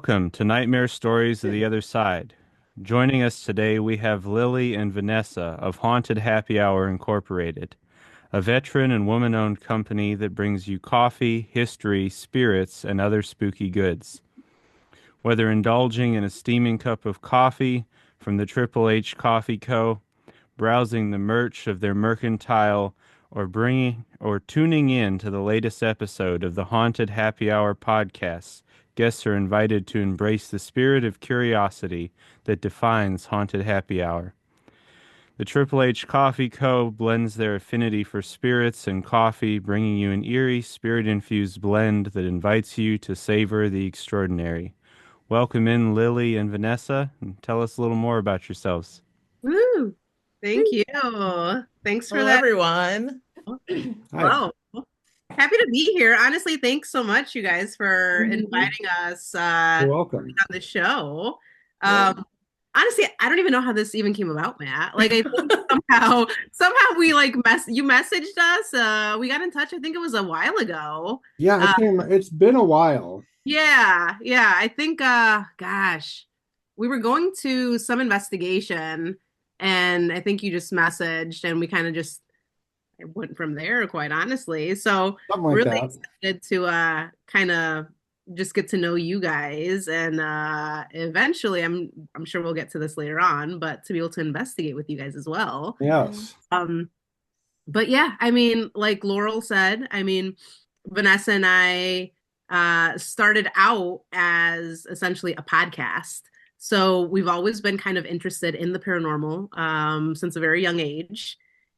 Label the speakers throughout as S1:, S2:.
S1: Welcome to Nightmare Stories of the Other Side. Joining us today, we have Lili and Vanessa of Haunted Happy Hour Incorporated, a veteran and woman-owned company that brings you coffee, history, spirits, and other spooky goods. Whether indulging in a steaming cup of coffee from the Triple H Coffee Co., browsing the merch of their mercantile, or tuning in to the latest episode of the Haunted Happy Hour podcast, guests are invited to embrace the spirit of curiosity that defines Haunted Happy Hour. The Triple H Coffee Co. blends their affinity for spirits and coffee, bringing you an eerie, spirit-infused blend that invites you to savor the extraordinary. Welcome in Lili and Vanessa, and tell us a little more about yourselves.
S2: Woo! Thank you. Thanks for
S3: Hello,
S2: that.
S3: everyone.
S2: Wow. Happy to be here. Honestly, thanks so much, you guys, for inviting us
S4: You're welcome.
S2: on the show. Honestly, I don't even know how this even came about, Matt. Like, I think somehow we you messaged us. We got in touch. I think it was a while ago.
S4: Yeah, it's been a while.
S2: Yeah. I think, gosh, we were going to some investigation, and I think you just messaged, and we kind of just went from there, quite honestly. So
S4: Something like
S2: really
S4: that.
S2: excited to kind of just get to know you guys, and eventually, I'm sure we'll get to this later on, but to be able to investigate with you guys as well.
S4: Yes.
S2: But yeah, I mean, like Laurel said, I mean, Vanessa and I started out as essentially a podcast. So we've always been kind of interested in the paranormal since a very young age.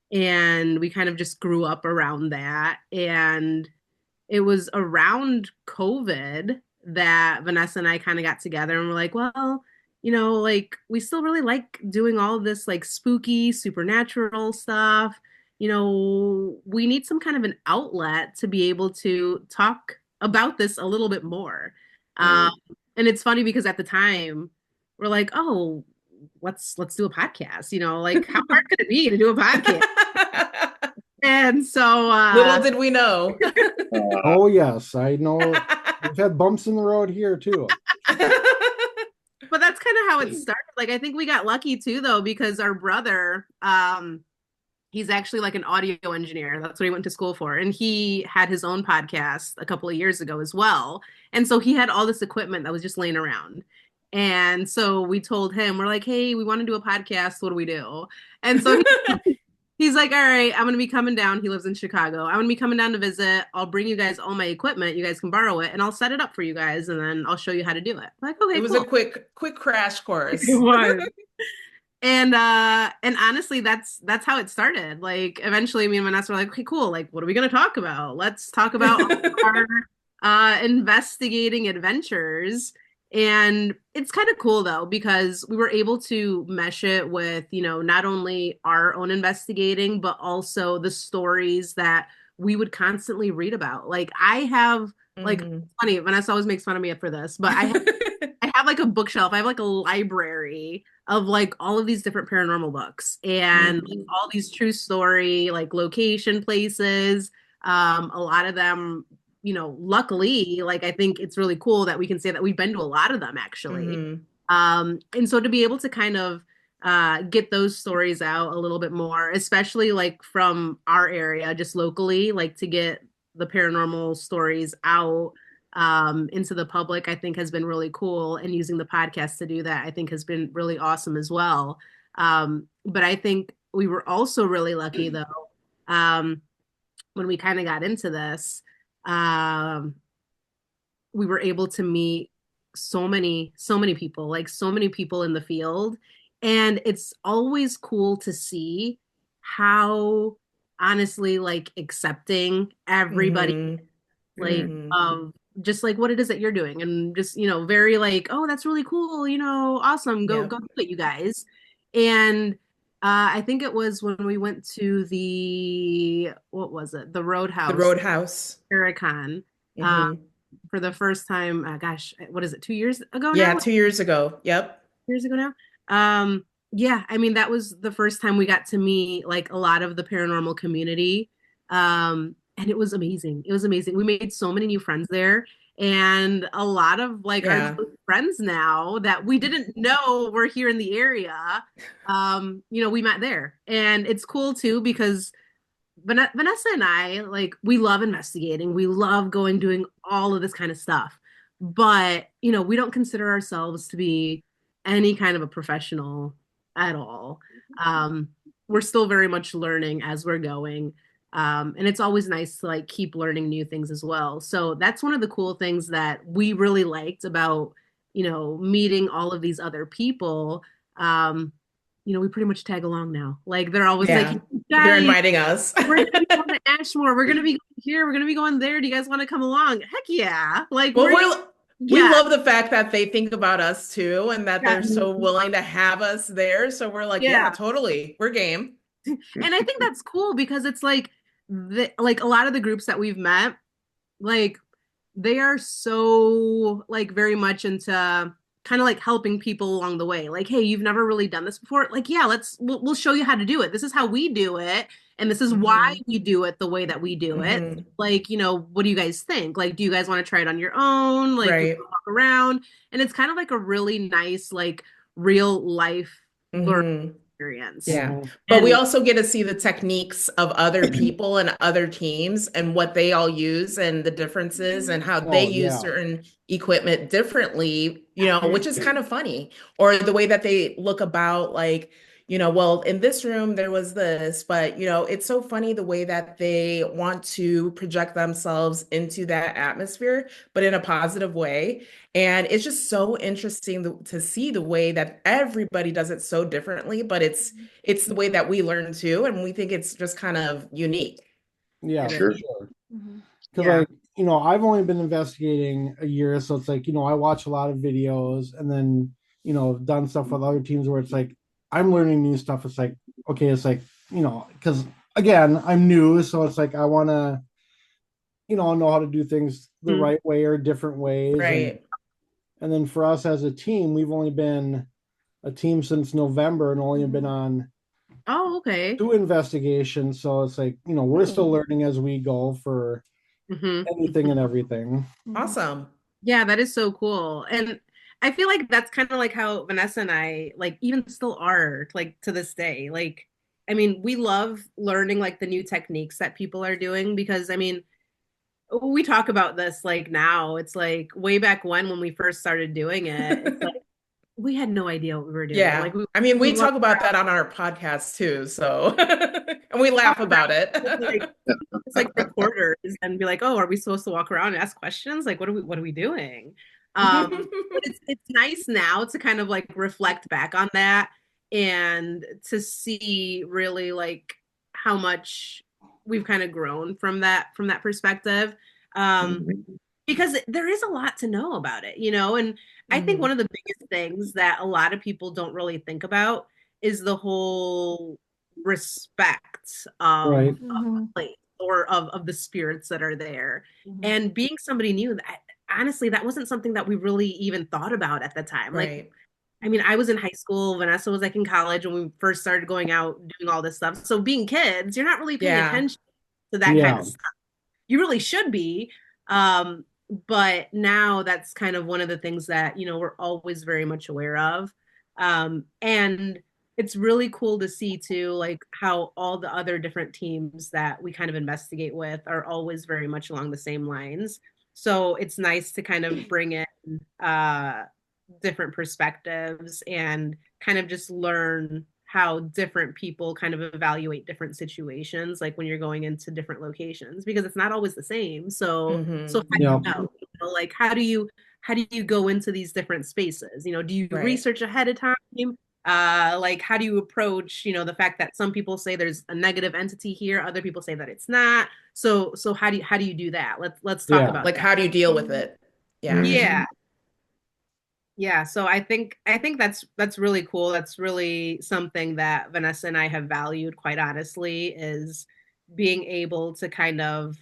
S2: And we kind of just grew up around that. And it was around COVID that Vanessa and I kind of got together and we're like, well, like we still really like doing all of this like spooky, supernatural stuff. We need some kind of an outlet to be able to talk about this a little bit more. And it's funny because at the time we're like, oh, let's do a podcast, like how hard could it be to do a podcast? And so
S3: little did we know.
S4: Oh yes, I know. We've had bumps in the road here too.
S2: But that's kind of how it started. Like I think we got lucky too though, because our brother, he's actually like an audio engineer. That's what he went to school for. And he had his own podcast a couple of years ago as well. And so he had all this equipment that was just laying around. And so we told him, we're like, hey, we want to do a podcast. What do we do? And so he's like, all right, I'm going to be coming down. He lives in Chicago. I'm going to be coming down to visit. I'll bring you guys all my equipment. You guys can borrow it and I'll set it up for you guys. And then I'll show you how to do it. I'm like, okay,
S3: it was
S2: cool.
S3: a quick crash course.
S2: It was. And honestly, that's how it started. Like eventually me and Vanessa were like, okay, cool. Like, what are we going to talk about? Let's talk about our investigating adventures. And it's kind of cool though, because we were able to mesh it with, not only our own investigating, but also the stories that we would constantly read about. Like I have like funny, Vanessa always makes fun of me for this, but I have like a bookshelf. I have like a library of like all of these different paranormal books and like, all these true story, like location places. A lot of them, luckily, like I think it's really cool that we can say that we've been to a lot of them actually. And so to be able to kind of get those stories out a little bit more, especially like from our area, just locally, like to get the paranormal stories out into the public, I think has been really cool. And using the podcast to do that, I think has been really awesome as well. But I think we were also really lucky though, when we kind of got into this, we were able to meet so many people, like so many people in the field. And it's always cool to see how honestly like accepting everybody like of just like what it is that you're doing and just very like, oh, that's really cool, awesome, go do it, you guys. And I think it was when we went to what was it, the Roadhouse Paracon for the first time, gosh, what is it, 2 years ago now?
S3: 2 years ago. Yep.
S2: Years ago now. Yeah, I mean that was the first time we got to meet like a lot of the paranormal community. And it was amazing. We made so many new friends there. And a lot of like our
S3: Yeah.
S2: close friends now that we didn't know were here in the area, we met there. And it's cool too because Vanessa and I, like, we love investigating. We love going, doing all of this kind of stuff. But, we don't consider ourselves to be any kind of a professional at all. Um, we're still very much learning as we're going. And it's always nice to like keep learning new things as well. So that's one of the cool things that we really liked about, meeting all of these other people. We pretty much tag along now. Like they're always like,
S3: Yeah. They're
S2: guys,
S3: inviting us.
S2: we're gonna be going to Ashmore. We're gonna be going here. We're gonna be going there. Do you guys want to come along? Heck yeah! Like
S3: Well, we
S2: yeah,
S3: love the fact that they think about us too, and that
S2: yeah,
S3: they're so willing to have us there. So we're like, yeah,
S2: yeah.
S3: totally. We're game.
S2: And I think that's cool because it's like like a lot of the groups that we've met, like they are so like very much into kind of like helping people along the way. Like, hey, you've never really done this before. Like, yeah, we'll show you how to do it. This is how we do it, and this is why we do it the way that we do it. Like, what do you guys think? Like, do you guys want to try it on your own? Like,
S3: Right.
S2: walk around, and it's kind of like a really nice, like, real life learning experience.
S3: Yeah.
S4: Mhm.
S3: But we
S2: And
S3: also get to see the techniques of other people and other teams and what they all use and the differences and how they
S4: Oh,
S3: use
S4: yeah.
S3: certain equipment differently, which is kind of funny. Or the way that they look about like, well, in this room there was this, but it's so funny the way that they want to project themselves into that atmosphere, but in a positive way. And it's just so interesting to see the way that everybody does it so differently, but it's the way that we learn too, and we think it's just kind of unique.
S4: Yeah,
S2: it
S4: for
S2: is.
S4: sure.
S2: Mhm.
S4: Because
S2: Yeah.
S4: like, I've only been investigating a year, so it's like, I watch a lot of videos and then, done stuff with other teams where it's like I'm learning new stuff. It's like, okay, it's like, because again, I'm new, so it's like I want to, know how to do things the
S2: Mhm.
S4: right way or different ways. And
S3: Right.
S4: and then for us as a team, we've only been a team since November and only been on
S2: Oh, okay.
S4: 2 investigations. So it's like, we're still
S3: Hmm.
S4: learning as we go for
S2: Hmm.
S4: anything and everything.
S3: Awesome.
S2: Yeah, that is so cool. And I feel like that's kind of like how Vanessa and I like even still are like to this day. Like, I mean, we love learning like the new techniques that people are doing because I mean, we talk about this like now. It's like way back when we first started doing it, it's like we had no idea what we were doing.
S3: Yeah.
S2: Like
S3: I mean,
S2: we
S3: we
S2: walked
S3: talk about that on our podcast too, so and we laugh
S2: around
S3: about
S2: with, like
S3: it.
S2: it's like recorders and be like, oh, are we supposed to walk around and ask questions? Like, what are we doing? But it's nice now to kind of like reflect back on that and to see really like how much we've kind of grown from that perspective. Um, because there is a lot to know about it, and I think one
S3: Mhm.
S2: of the biggest things that a lot of people don't really think about is the whole respect
S4: Right.
S2: of the place or of the spirits that are there. And being somebody new, that honestly, that wasn't something that we really even thought about at the time. Like,
S3: Right.
S2: I mean, I was in high school, Vanessa was like in college when we first started going out doing all this stuff. So being kids, you're not really paying
S3: Yeah.
S2: attention to that kind
S4: Yeah.
S2: of stuff. You really should be. Um, but now that's kind of one of the things that, we're always very much aware of. And it's really cool to see too, like how all the other different teams that we kind of investigate with are always very much along the same lines. So it's nice to kind of bring in different perspectives and kind of just learn how different people kind of evaluate different situations, like when you're going into different locations, because it's not always the same. So
S3: Hmm.
S2: how do
S4: Yeah.
S2: you know? Like how do you go into these different spaces? Do you
S3: Right.
S2: research ahead of time? Like how do you approach, the fact that some people say there's a negative entity here, other people say that it's not. So how do you do that? Let's talk
S4: Yeah.
S2: about
S3: Like,
S2: that.
S3: how do you deal with it? Yeah.
S2: Yeah.
S4: Mhm.
S2: Yeah, so I think that's really cool. That's really something that Vanessa and I have valued, quite honestly, is being able to kind of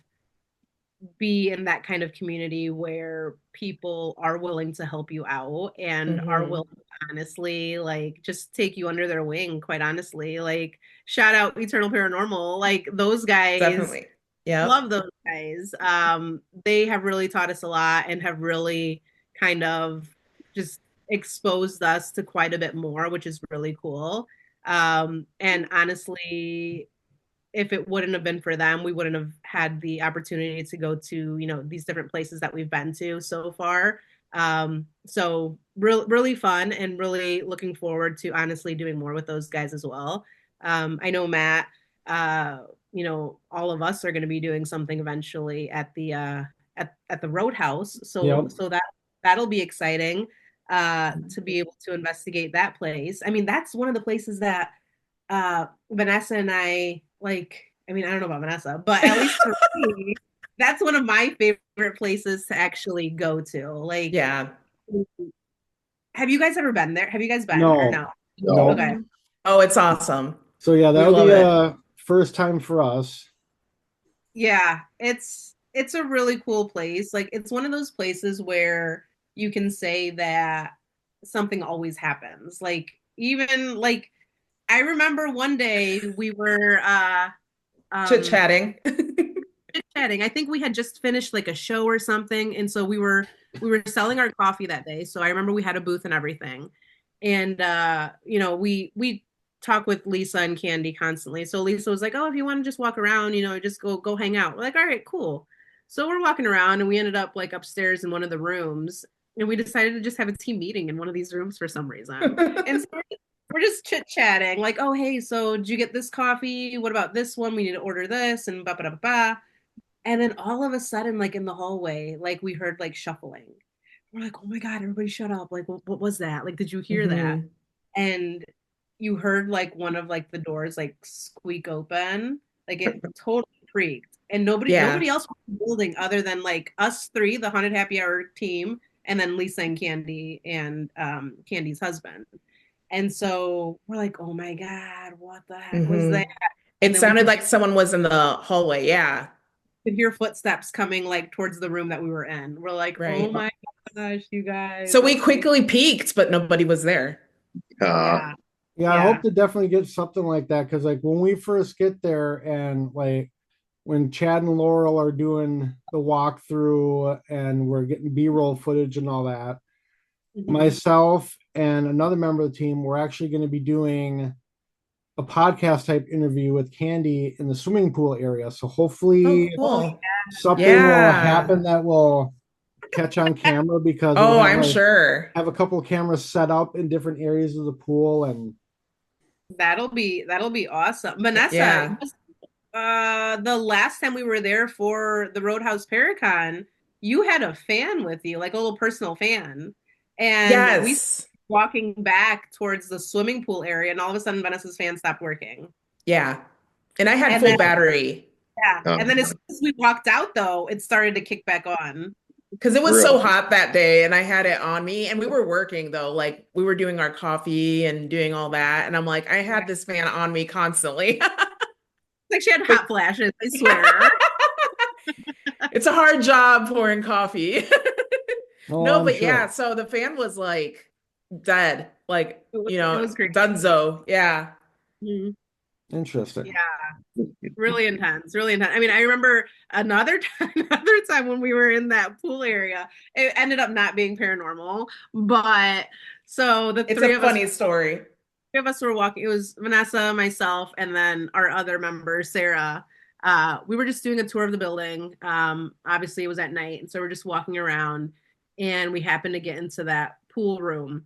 S2: be in that kind of community where people are willing to help you out and are
S3: Hmm.
S2: willing to honestly like just take you under their wing, quite honestly. Like shout out Eternal Paranormal. Like those guys
S3: Definitely. Yeah.
S2: Love those guys. They have really taught us a lot and have really kind of just exposed us to quite a bit more, which is really cool. And honestly, if it wouldn't have been for them, we wouldn't have had the opportunity to go to, these different places that we've been to so far. So really fun and really looking forward to honestly doing more with those guys as well. I know Matt, uh, all of us are going to be doing something eventually at the at the Roadhouse. So
S4: Yep.
S2: that'll be exciting to be able to investigate that place. I mean, that's one of the places that Vanessa and I like. I mean, I don't know about Vanessa, but at least for me, that's one of my favorite places to actually go to. Like,
S3: Yeah.
S2: have you guys ever been there? Have you guys been or
S4: No.
S2: no?
S4: No.
S2: Okay.
S3: Oh, it's awesome.
S4: So yeah,
S3: We
S4: that'll
S3: love
S4: be
S3: it.
S4: a first time for us.
S2: Yeah, it's a really cool place. Like it's one of those places where you can say that something always happens. Like even like I remember one day we were
S3: Chit-chatting.
S2: chatting. I think we had just finished like a show or something, and so we were selling our coffee that day. So I remember we had a booth and everything, and we talk with Lisa and Candy constantly. So Lisa was like, "Oh, if you want to just walk around, just go hang out." We're like, "All right, cool." So we're walking around, and we ended up like upstairs in one of the rooms, and we decided to just have a team meeting in one of these rooms for some reason. And so we're just chit chatting, like, "Oh, hey, so did you get this coffee? What about this one? We need to order this," and ba ba ba ba. And then all of a sudden, like in the hallway, like we heard like shuffling. We're like, oh my God, everybody shut up. Like, what was that? Like, did you hear that?
S3: Mhm.
S2: And you heard like one of like the doors like squeak open. Like it totally creaked. And nobody
S3: Yeah.
S2: else was in the building other than like us three, the Haunted Happy Hour team, and then Lisa and Candy and Candy's husband. And so we're like, oh my God, what the heck was that?
S3: Mhm.
S2: And
S3: It
S2: then we
S3: sounded
S2: could
S3: like someone was in the hallway. Yeah.
S2: hear footsteps coming like towards the room that we were in. We're like, oh
S3: Right.
S2: my gosh, you guys.
S3: So we
S2: Okay.
S3: quickly peeked, but nobody was there.
S2: Yeah.
S4: Yeah, I
S2: Yeah.
S4: hope to definitely get something like that because like when we first get there and like when Chad and Laurel are doing the walkthrough and we're getting B-roll footage and all that,
S2: Mhm.
S4: myself and another member of the team, we're actually going to be doing a podcast type interview with Candy in the swimming pool area. So
S3: Oh,
S4: hopefully
S2: Oh,
S3: cool.
S4: something will
S3: Yeah.
S4: happen that will catch on camera because we'll
S3: Oh,
S4: have
S3: I'm sure.
S4: have a couple of cameras set up in different areas of the pool and
S2: that'll be awesome. Vanessa,
S3: Yeah.
S2: the last time we were there for the Roadhouse Paracon, you had a fan with you, like a little personal fan. And we
S3: Yes.
S2: walking back towards the swimming pool area, and all of a sudden Vanessa's fan stopped working.
S3: Yeah. And I had
S2: And
S3: full
S2: then
S3: battery
S2: yeah, and then as soon as we walked out though, it started to kick back on.
S3: because it was so
S5: Really?
S3: hot that day and I had it on me and we were working though. Like we were doing our coffee and doing all that. And I'm like, I had this fan on me constantly.
S2: Like she had
S3: But
S2: hot flashes, I swear.
S3: it's a hard job pouring coffee.
S4: oh,
S3: No,
S4: I'm
S3: but yeah,
S4: sure.
S3: so the fan was like dead, like,
S2: It was great.
S3: dunzo. Yeah.
S2: Mhm.
S4: Interesting.
S2: Yeah, really intense, really intense. I mean, I remember another time, another time when we were in that pool area. It ended up not being paranormal, but so the
S3: It's
S2: three
S3: a
S2: of us,
S3: funny story.
S2: were walking. It was Vanessa, myself, and then our other member, Sarah. We were just doing a tour of the building. Obviously, it was at night, and so we're just walking around, and we happened to get into that pool room,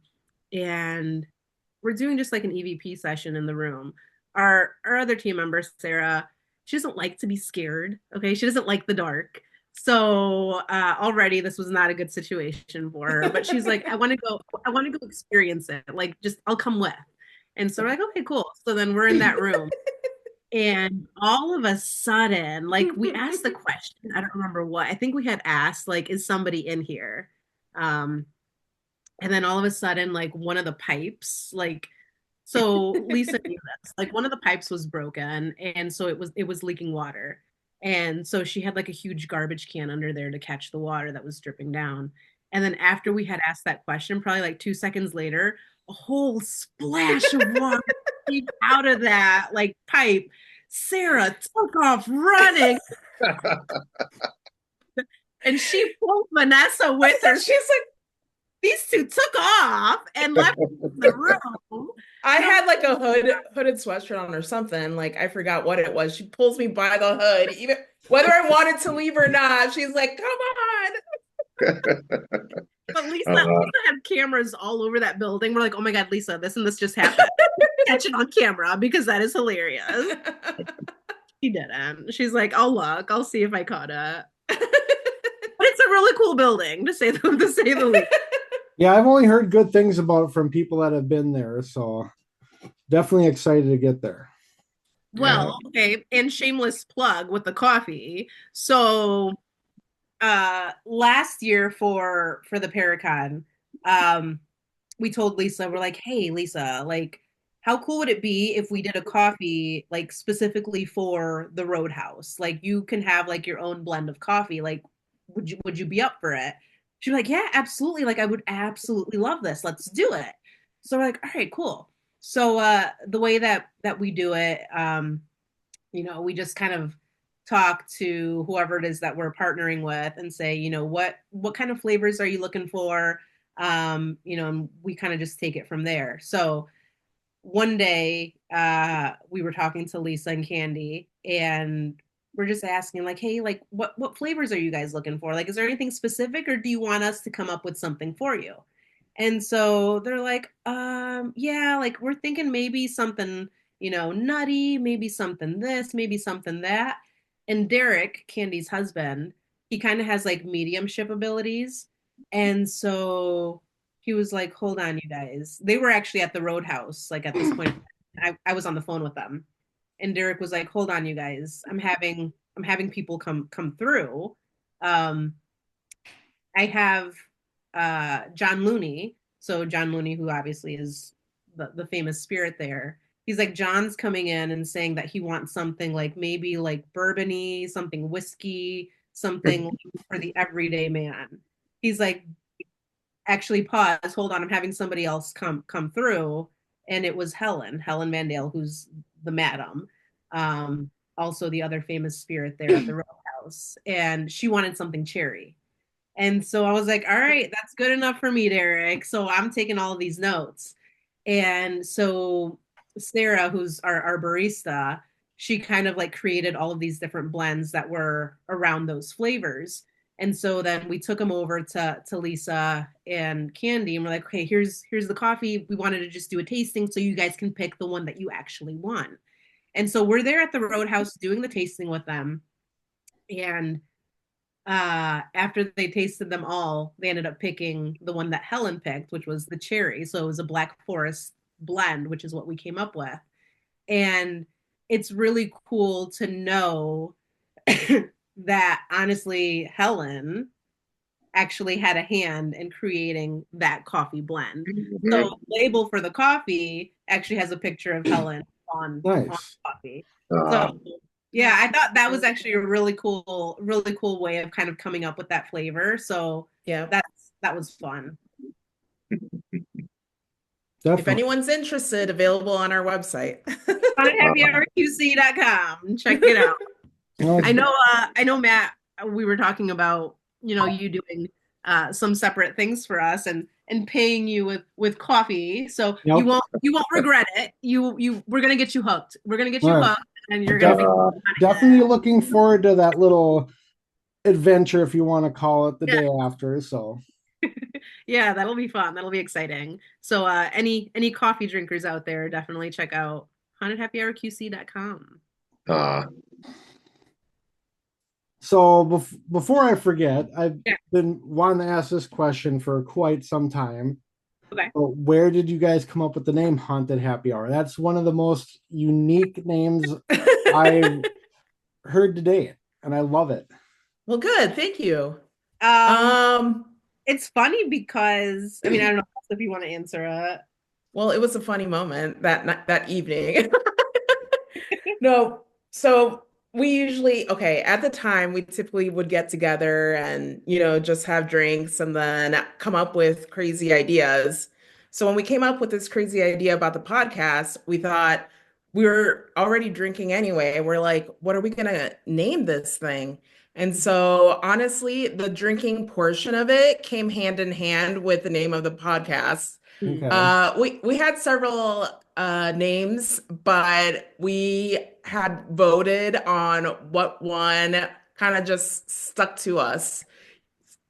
S2: and we're doing just like an EVP session in the room. Our other team member, Sarah, she doesn't like to be scared. Okay, she doesn't like the dark. So already this was not a good situation for her. But she's like, I want to go experience it. Like, just I'll come with. And so we're like, okay, cool. So then we're in that room. And all of a sudden, like we asked the question, I don't remember what. I think we had asked, like, is somebody in here? Um, and then all of a sudden, like one of the pipes, like so Lisa knew this, like one of the pipes was broken, and so it was leaking water. And so she had like a huge garbage can under there to catch the water that was dripping down. And then after we had asked that question, probably like 2 seconds later, a whole splash of water came out of that like pipe. Sarah took off running. And she pulled Vanessa with her. She's like, these two took off and left the room.
S3: I had like a hooded sweatshirt on or something. Like I forgot what it was. She pulls me by the hood, even whether I wanted to leave or not. She's like, "Come on."
S2: But Lisa had cameras all over that building. We're like, oh my God, Lisa, this and this just happened. Catch it on camera because that is hilarious. She didn't. She's like, I'll look. I'll see if I caught it. But it's a really cool building, to say the least.
S4: Yeah, I've only heard good things about it from people that have been there, so definitely excited to get there.
S2: Well, okay, and shameless plug with the coffee. So last year for the Paracon, we told Lisa, we're like, hey Lisa, like how cool would it be if we did a coffee like specifically for the Roadhouse? Like you can have like your own blend of coffee. Like would you be up for it? She's like, yeah, absolutely. Like I would absolutely love this. Let's do it. So we're like, all right, cool. So the way that we do it, we just kind of talk to whoever it is that we're partnering with and say, what kind of flavors are you looking for? And we kind of just take it from there. So one day we were talking to Lisa and Candy, and we're just asking like, hey, like what flavors are you guys looking for? Like, is there anything specific, or do you want us to come up with something for you? And so they're like, yeah, like we're thinking maybe something, nutty, maybe something this, maybe something that. And Derek, Candy's husband, he kind of has like mediumship abilities. And so he was like, hold on, you guys. They were actually at the Roadhouse, like at this point. I was on the phone with them. And Derek was like, hold on, you guys. I'm having people come through. I have John Looney. So John Looney, who obviously is the famous spirit there. He's like, John's coming in and saying that he wants something like maybe like bourbony, something whiskey, something for the everyday man. He's like, actually pause, hold on, I'm having somebody else come through. And it was Helen Mandale, who's the madam. Also the other famous spirit there at the Roadhouse. And she wanted something cherry. And so I was like, all right, that's good enough for me, Derek. So I'm taking all of these notes. And so Sarah, who's our barista, she kind of like created all of these different blends that were around those flavors. And so then we took them over to Lisa and Candy, and we're like, okay, here's the coffee. We wanted to just do a tasting so you guys can pick the one that you actually want. And so we're there at the Roadhouse doing the tasting with them. And after they tasted them all, they ended up picking the one that Helen picked, which was the cherry. So it was a Black Forest blend, which is what we came up with. And it's really cool to know that honestly, Helen actually had a hand in creating that coffee blend. Mm-hmm. So the label for the coffee actually has a picture of Helen on coffee. So yeah, I thought that was actually a really cool way of kind of coming up with that flavor. So yeah, that was fun.
S3: Definitely. If anyone's interested, available on our website.
S2: happyhourqc.com. Check it out. I know, Matt, we were talking about, you doing some separate things for us and paying you with coffee. So you won't regret it. We're going to get you hooked. We're going to get you hooked, and you're going to be
S4: definitely looking forward to that little adventure, if you want to call it, the day after. So
S2: yeah, that'll be fun. That'll be exciting. So any coffee drinkers out there, definitely check out hauntedhappyhourqc.com.
S4: So before I forget, I've been wanting to ask this question for quite some time.
S2: Okay.
S4: But where did you guys come up with the name Haunted Happy Hour? That's one of the most unique names I've heard today, and I love it.
S3: Well, good. Thank you.
S2: It's funny because, I don't know if you want to answer it.
S3: Well, it was a funny moment that evening. No, so we usually, at the time, we typically would get together and, just have drinks and then come up with crazy ideas. So when we came up with this crazy idea about the podcast, we thought, we were already drinking anyway. We're like, what are we gonna name this thing? And so honestly, the drinking portion of it came hand in hand with the name of the podcast.
S4: Okay.
S3: We had several names, but we had voted on what one kind of just stuck to us,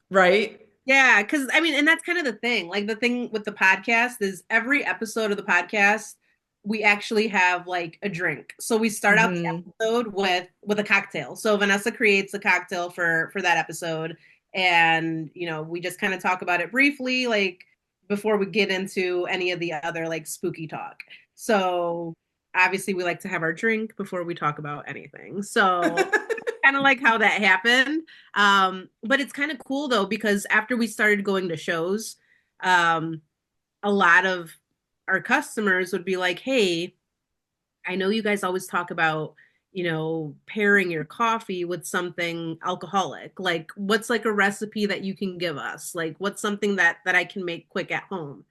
S3: right?
S2: Yeah, because I mean, and that's kind of the thing. Like the thing with the podcast is every episode of the podcast, we actually have like a drink. So we start out the
S3: Hmm.
S2: episode with a cocktail. So Vanessa creates a cocktail for that episode, and we just kind of talk about it briefly, like before we get into any of the other like spooky talk. So obviously, we like to have our drink before we talk about anything. So kind of like how that happened. But it's kind of cool though, because after we started going to shows, um, a lot of our customers would be like, hey, I know you guys always talk about, pairing your coffee with something alcoholic. Like, what's like a recipe that you can give us? Like, what's something that I can make quick at home?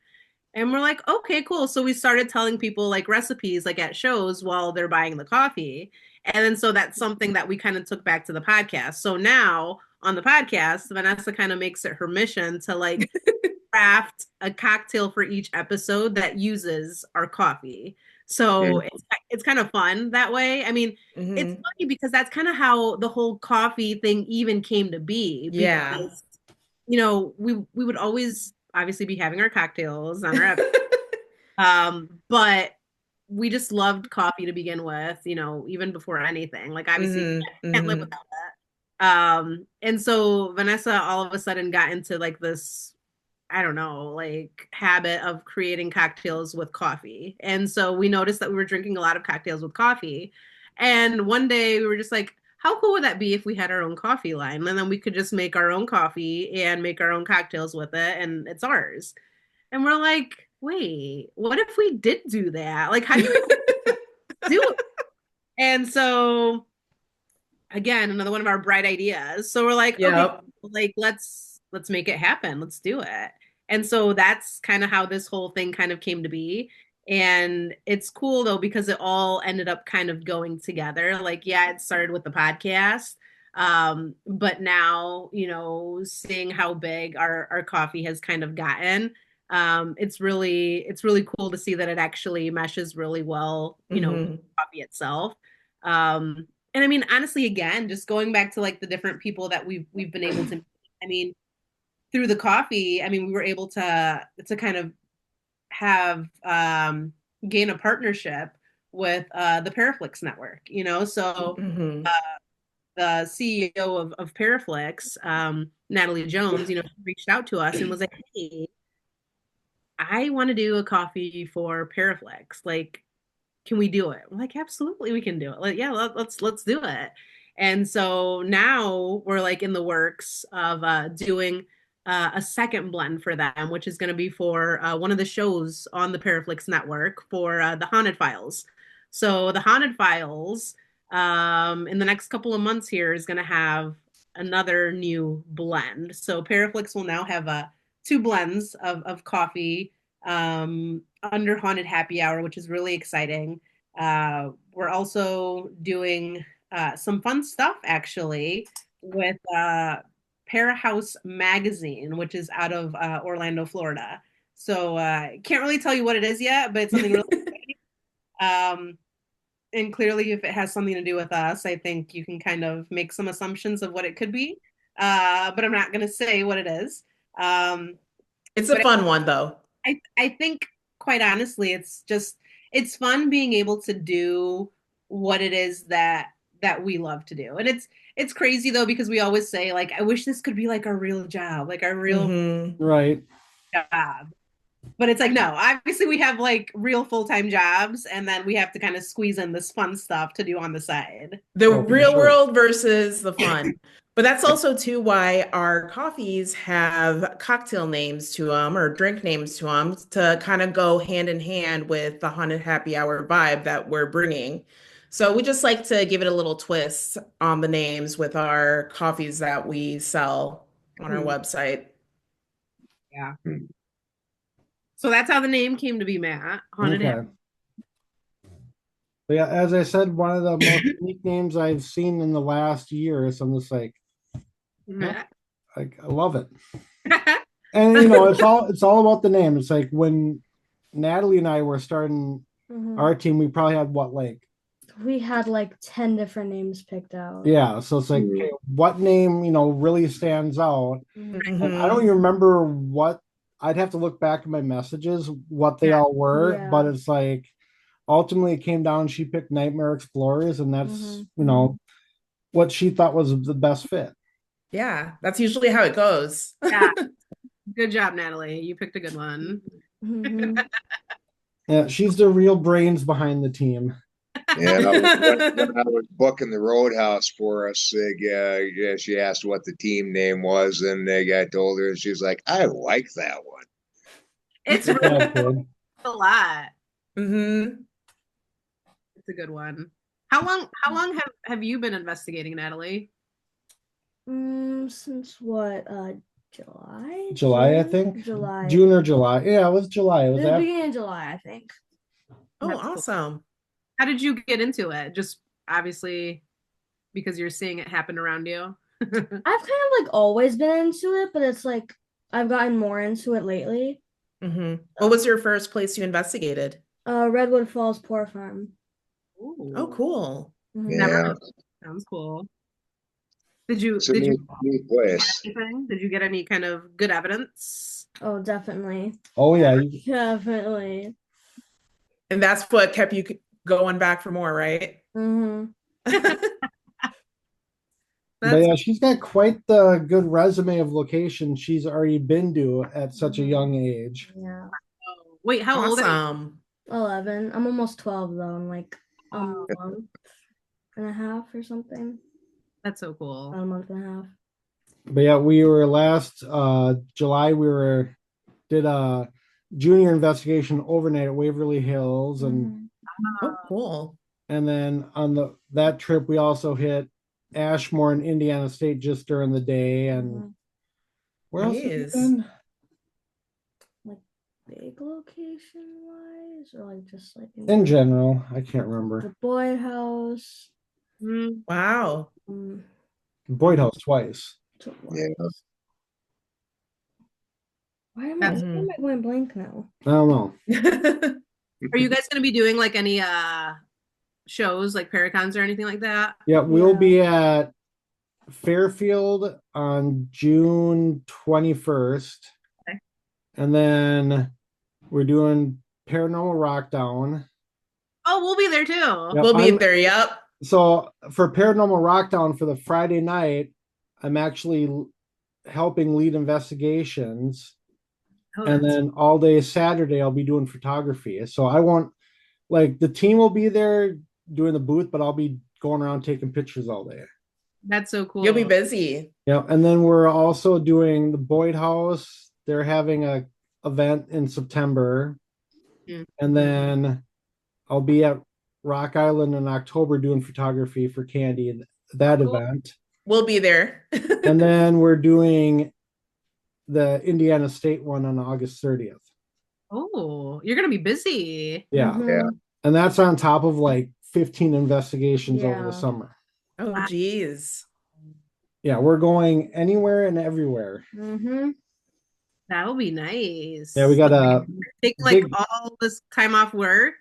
S2: And we're like, okay, cool. So we started telling people like recipes like at shows while they're buying the coffee. And then so that's something that we kind of took back to the podcast. So now on the podcast, Vanessa kind of makes it her mission to like craft a cocktail for each episode that uses our coffee. So it's kind of fun that way. I mean, it's
S3: Hmm.
S2: funny because that's kind of how the whole coffee thing even came to be
S3: Yeah.
S2: because we would always obviously be having our cocktails on our but we just loved coffee to begin with, even before anything. Like obviously
S3: Hmm.
S2: can't live
S3: Hmm.
S2: without that. And so Vanessa all of a sudden got into like this, I don't know, like habit of creating cocktails with coffee. And so we noticed that we were drinking a lot of cocktails with coffee. And one day we were just like, how cool would that be if we had our own coffee line? And then we could just make our own coffee and make our own cocktails with it, and it's ours. And we're like, wait, what if we did do that? Like, how do you even do it? And so, again, another one of our bright ideas. So we're like, okay,
S3: Yep.
S2: like let's make it happen. Let's do it. And so that's kind of how this whole thing kind of came to be. And it's cool though because it all ended up kind of going together. Like, yeah, it started with the podcast. But now, seeing how big our coffee has kind of gotten, it's really cool to see that it actually meshes really well, with
S3: Hmm.
S2: coffee itself. And I mean, honestly, again, just going back to like the different people that we've been able to meet. I mean, through the coffee, I mean, we were able to kind of have gain a partnership with the Paraflix network, so
S3: Hmm.
S2: the CEO of Paraflix, Natalie Jones, reached out to us and was like, hey, I want to do a coffee for Paraflix. Like, can we do it? We're like, absolutely, we can do it. Like, yeah, let's do it. And so now we're like in the works of doing a second blend for them, which is going to be for one of the shows on the Paraflix network for the Haunted Files. So the Haunted Files, in the next couple of months here, is going to have another new blend. So Paraflix will now have two blends of coffee under Haunted Happy Hour, which is really exciting. We're also doing some fun stuff actually with Parahouse Magazine, which is out of Orlando, Florida. So can't really tell you what it is yet, but it's something really um, and clearly, if it has something to do with us, I think you can kind of make some assumptions of what it could be. But I'm not going to say what it is. Um,
S3: It's a
S2: but
S3: fun one though.
S2: I think quite honestly, it's fun being able to do what it is that we love to do. And it's crazy though, because we always say like, I wish this could be like our real job, like our real
S3: Hmm.
S4: Right.
S2: job. But it's like, no, obviously we have like real full-time jobs, and then we have to kind of squeeze in this fun stuff to do on the side.
S3: The
S4: Oh, for
S3: real
S4: sure.
S3: world versus the fun. But that's also too why our coffees have cocktail names to them or drink names to them to kind of go hand in hand with the haunted happy hour vibe that we're bringing. So we just like to give it a little twist on the names with our coffees that we sell on our
S2: Mhm.
S3: website.
S2: Yeah. So that's how the name came to be, Matt. Haunted Happy.
S4: Okay. But yeah, as I said, one of the most unique names I've seen in the last year. So I'm just like, yeah, like I love it. And it's all about the name. It's like when Natalie and I were starting our team, we probably had what, like,
S5: we had like 10 different names picked out.
S4: yeah. So it's like, okay, what name, really stands out?
S5: Mhm.
S4: And I don't even remember what. I'd have to look back at my messages, what they all were,
S5: Yeah.
S4: but it's like ultimately it came down, she picked Nightmare.Explorers, and that's, what she thought was the best fit.
S3: Yeah, that's usually how it goes.
S2: Yeah. Good job, Natalie. You picked a good one.
S5: Mhm.
S4: Yeah, she's the real brains behind the team.
S6: Yeah, when I was booking the Roadhouse for us, yeah, she asked what the team name was, and I told her, and she's like, "I like that one."
S2: It's
S4: Yeah,
S2: really
S4: kid.
S2: a lot.
S3: Mm-hmm.
S2: It's a good one. How long have you been investigating, Natalie?
S5: Since what? July?
S4: July, I
S5: June?
S4: think.
S5: July.
S4: June or July. Yeah, it was July. It was
S5: The
S4: after.
S5: beginning of July, I think.
S3: Oh,
S2: That's cool.
S3: awesome.
S2: How did you get into it? Just obviously because you're seeing it happen around you.
S5: I've kind of like always been into it, but it's like I've gotten more into it lately.
S3: Mm-hmm. What was your first place you investigated?
S5: Redwood Falls Poor Farm.
S2: Ooh.
S3: Oh, cool.
S5: Mhm.
S6: Yeah,
S2: Sounds cool. Did you
S6: it's a
S2: did you
S6: neat
S2: get
S6: place.
S2: anything? Did you get any kind of good evidence?
S5: Oh, definitely.
S4: Oh yeah,
S5: Definitely.
S3: And that's what kept you going back for more, right?
S5: Mm-hmm.
S4: but
S2: That's
S4: yeah, she's got quite the good resume of locations she's already been to at such a young age.
S5: Yeah.
S2: wait, how old are you?
S3: Awesome.
S5: 11. I'm almost 12 though, in like a month and a half or something.
S2: That's so cool.
S5: About a month and a half.
S4: But yeah, we were last July. Did a junior investigation overnight at Waverly Hills, and
S3: Oh, cool.
S4: then on that trip we also hit Ashmore and Indiana State just during the day. And where else have you
S3: Nice.
S4: been?
S5: Like big location wise, or like just like
S4: In general, I can't remember.
S5: the Boyd House.
S3: Wow.
S4: Boyd House twice.
S6: Yeah.
S5: Why am I going blank now?
S4: I don't know.
S2: Are you guys going to be doing like any shows like Paracons or anything like that?
S4: Yeah, we'll be at Fairfield on June 21st.
S2: Okay.
S4: And then we're doing Paranormal Rockdown.
S2: Oh, we'll be there too.
S4: Yep,
S3: We'll be there. Yep.
S4: So for Paranormal Rockdown for the Friday night, I'm actually helping lead investigations. And then all day Saturday, I'll be doing photography. So I won't, like, the team will be there doing the booth, but I'll be going around taking pictures all day.
S2: That's so cool.
S3: You'll be busy.
S4: Yeah, and then we're also doing the Boyd House. They're having a event in September. And then I'll be at Rock Island in October doing photography for Candy, that event.
S3: We'll be there.
S4: And then we're doing the Indiana State one on August 30th.
S2: Oh, you're going to be busy.
S4: Yeah. And that's on top of like 15 investigations over the
S5: Yeah.
S4: summer.
S3: Oh, geez.
S4: Yeah, we're going anywhere and everywhere.
S2: That'll be nice.
S4: Yeah, we got a
S2: take like all this time off work.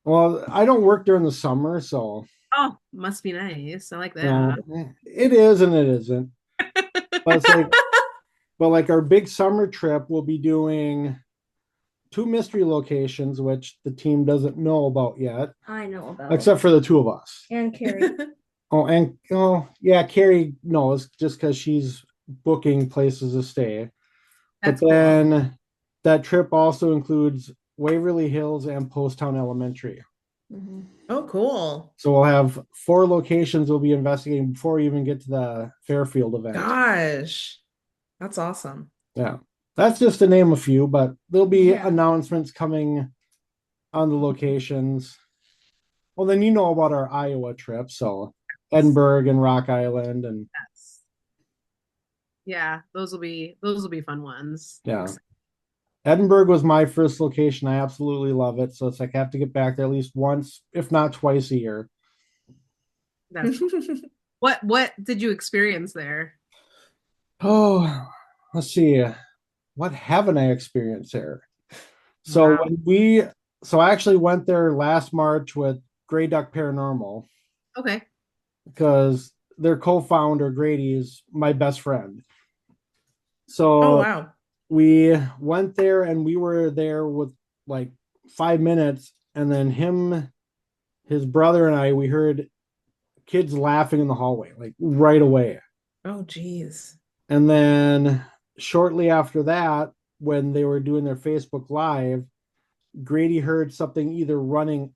S4: Well, I don't work during the summer, so.
S2: Oh, must be nice. I like that.
S4: No, it is and it isn't. But it's like, but like our big summer trip, we'll be doing 2 mystery locations, which the team doesn't know about yet.
S5: I know about.
S4: Except for the 2 of us.
S5: And Carrie.
S4: Yeah, Carrie knows just because she's booking places to stay.
S2: That's
S4: but then that trip also includes Waverly Hills and Poasttown Elementary.
S3: Oh, cool.
S4: So we'll have 4 locations we'll be investigating before we even get to the Fairfield event.
S3: Gosh, that's awesome.
S4: Yeah, that's just to name a few, but there'll be announcements coming on the locations. Well, then you know about our Iowa trip, so Edinburgh and Rock Island, and
S2: yeah, those will be fun ones.
S4: Yeah, Edinburgh was my first location. I absolutely love it. So it's like I have to get back there at least once, if not twice a year.
S2: That's what did you experience there?
S4: Oh, let's see. What haven't I experienced there? So
S2: Wow.
S4: so I actually went there last March with Grey Duck Paranormal
S2: Okay.
S4: because their co-founder Grady is my best friend.
S3: Oh,
S4: So
S3: wow.
S4: we went there and we were there with like 5 minutes, and then his brother and we heard kids laughing in the hallway, like right away.
S3: Oh, geez.
S4: And then shortly after that, when they were doing their Facebook Live, Grady heard something either running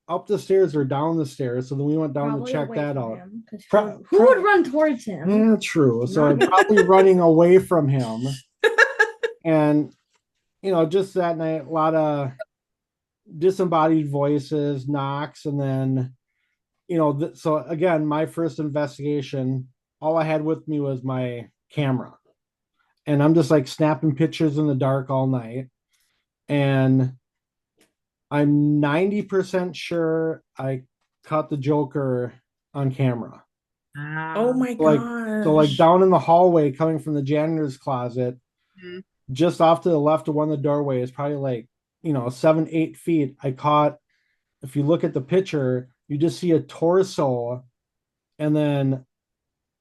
S4: up the stairs or down the stairs. So then we went down
S5: Probably
S4: to check
S5: away
S4: that
S5: from
S4: out.
S5: him, 'cause who would run towards him?
S4: Yeah, true. So
S5: Not-
S4: probably running away from him. And, just that night, a lot of disembodied voices, knocks, and then, so again, my first investigation, all I had with me was my camera. And I'm just like snapping pictures in the dark all night. And I'm 90% sure I caught the Joker on camera.
S3: Oh my
S4: Like, so like
S3: gosh.
S4: down in the hallway coming from the janitor's closet,
S2: Mhm.
S4: just off to the left of one of the doorways, probably like, 7-8 feet. I caught, if you look at the picture, you just see a torso and then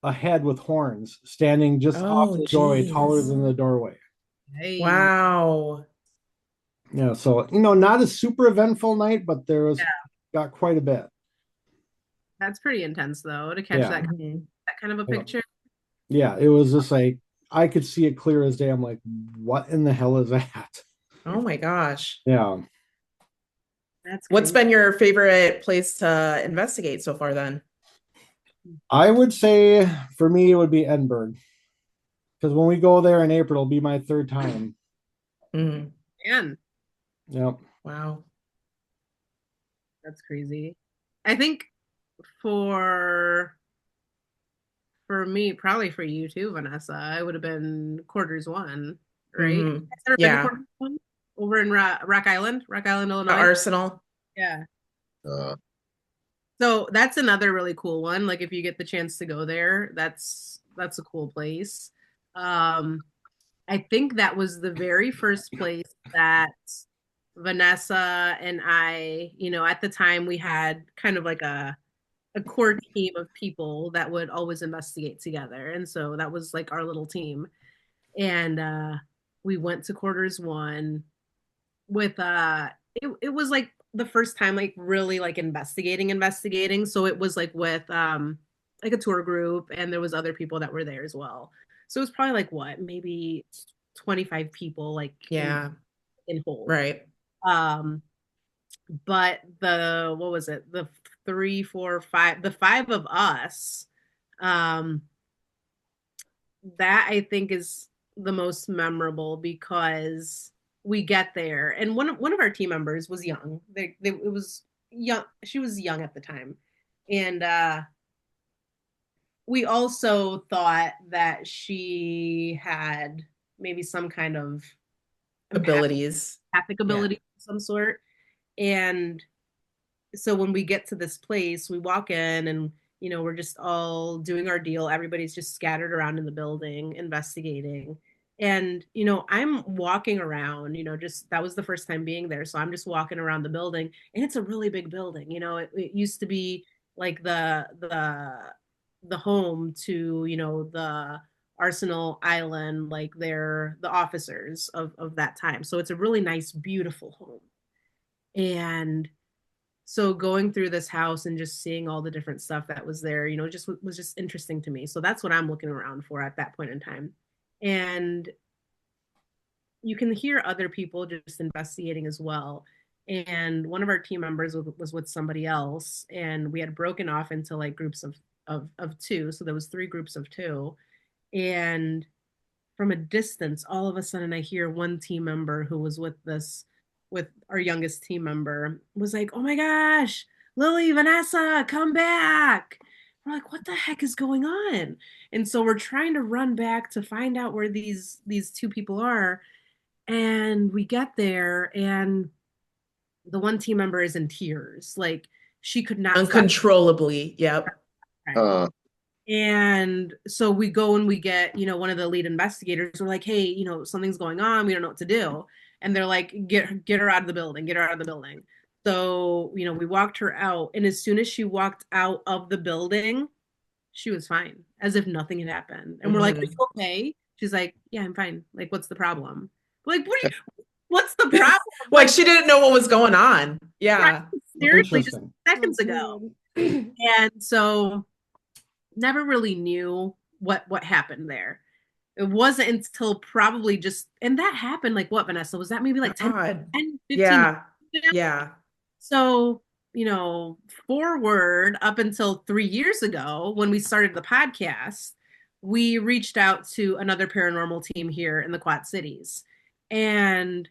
S4: a head with horns standing just off
S3: Oh,
S4: the doorway, taller
S3: geez.
S4: than the doorway.
S2: Hey.
S3: Wow.
S4: Yeah, so not a super eventful night, but there was
S2: Yeah.
S4: got quite a bit.
S2: That's pretty intense though, to catch
S4: Yeah.
S3: Mhm.
S2: that kind of a
S4: Yeah.
S2: picture.
S4: Yeah, it was just like I could see it clear as day. I'm like, what in the hell is that?
S3: Oh my gosh.
S4: Yeah.
S2: That's
S3: What's
S2: crazy.
S3: been your favorite place to investigate so far then?
S4: I would say for me it would be Edinburgh. Because when we go there in April, it'll be my third time.
S3: Mhm.
S2: Man,
S4: Yep.
S3: Wow.
S2: that's crazy. I think for for me, probably for you too, Vanessa, it would have been quarters one, right?
S3: Mhm.
S2: Has there been a
S3: Yeah.
S2: quarters one over in Rock Island,
S3: The
S2: Illinois?
S3: Arsenal.
S2: Yeah.
S6: Uh,
S2: So that's another really cool one. Like if you get the chance to go there, that's a cool place. Um, I think that was the very first place that Vanessa and I, at the time we had kind of like a core team of people that would always investigate together. And so that was like our little team. And we went to quarters one with it was like the first time like really like investigating. So it was like with like a tour group, and there was other people that were there as well. So it was probably like what, maybe 25 people like
S3: Yeah.
S2: in whole.
S3: Right.
S2: But the what was it? The three, four, five, the five of us, um, that I think is the most memorable because we get there and one of our team members was young. It was young. She was young at the time, and we also thought that she had maybe some kind of
S3: Abilities.
S2: empathic
S3: Yeah.
S2: ability of some sort. And so when we get to this place, we walk in and we're just all doing our deal. Everybody's just scattered around in the building investigating. And I'm walking around, just that was the first time being there. So I'm just walking around the building, and it's a really big building. It used to be like the home to, the Arsenal Island, like they're the officers of that time. So it's a really nice, beautiful home. And so going through this house and just seeing all the different stuff that was there, just was just interesting to me. So that's what I'm looking around for at that point in time. And you can hear other people just investigating as well. And one of our team members was with somebody else, and we had broken off into like groups of two. So there was three groups of two. And from a distance, all of a sudden I hear one team member who was with our youngest team member was like, "Oh my gosh, Lili, Vanessa, come back." We're like, "What the heck is going on?" And so we're trying to run back to find out where these two people are. And we get there, and the one team member is in tears. Like, she could not stop
S3: Uncontrollably. Yep.
S2: crying. And so we go and we get, one of the lead investigators. We're like, hey, something's going on. We don't know what to do. And they're like, get her out of the building, get her out of the building. So, we walked her out. And as soon as she walked out of the building, she was fine, as if nothing had happened. And we're like, are you okay? She's like, yeah, I'm fine. Like, what's the problem? We're like, what's the problem?
S3: Like, she didn't know what was going on. Yeah.
S2: Seriously, just seconds ago. And so never really knew what happened there. It wasn't until probably and that happened like what, Vanessa? Was that maybe like 10, 15
S3: yeah.
S2: years ago?
S3: Yeah.
S2: So, forward up until 3 years ago when we started the podcast, we reached out to another paranormal team here in the Quad Cities. And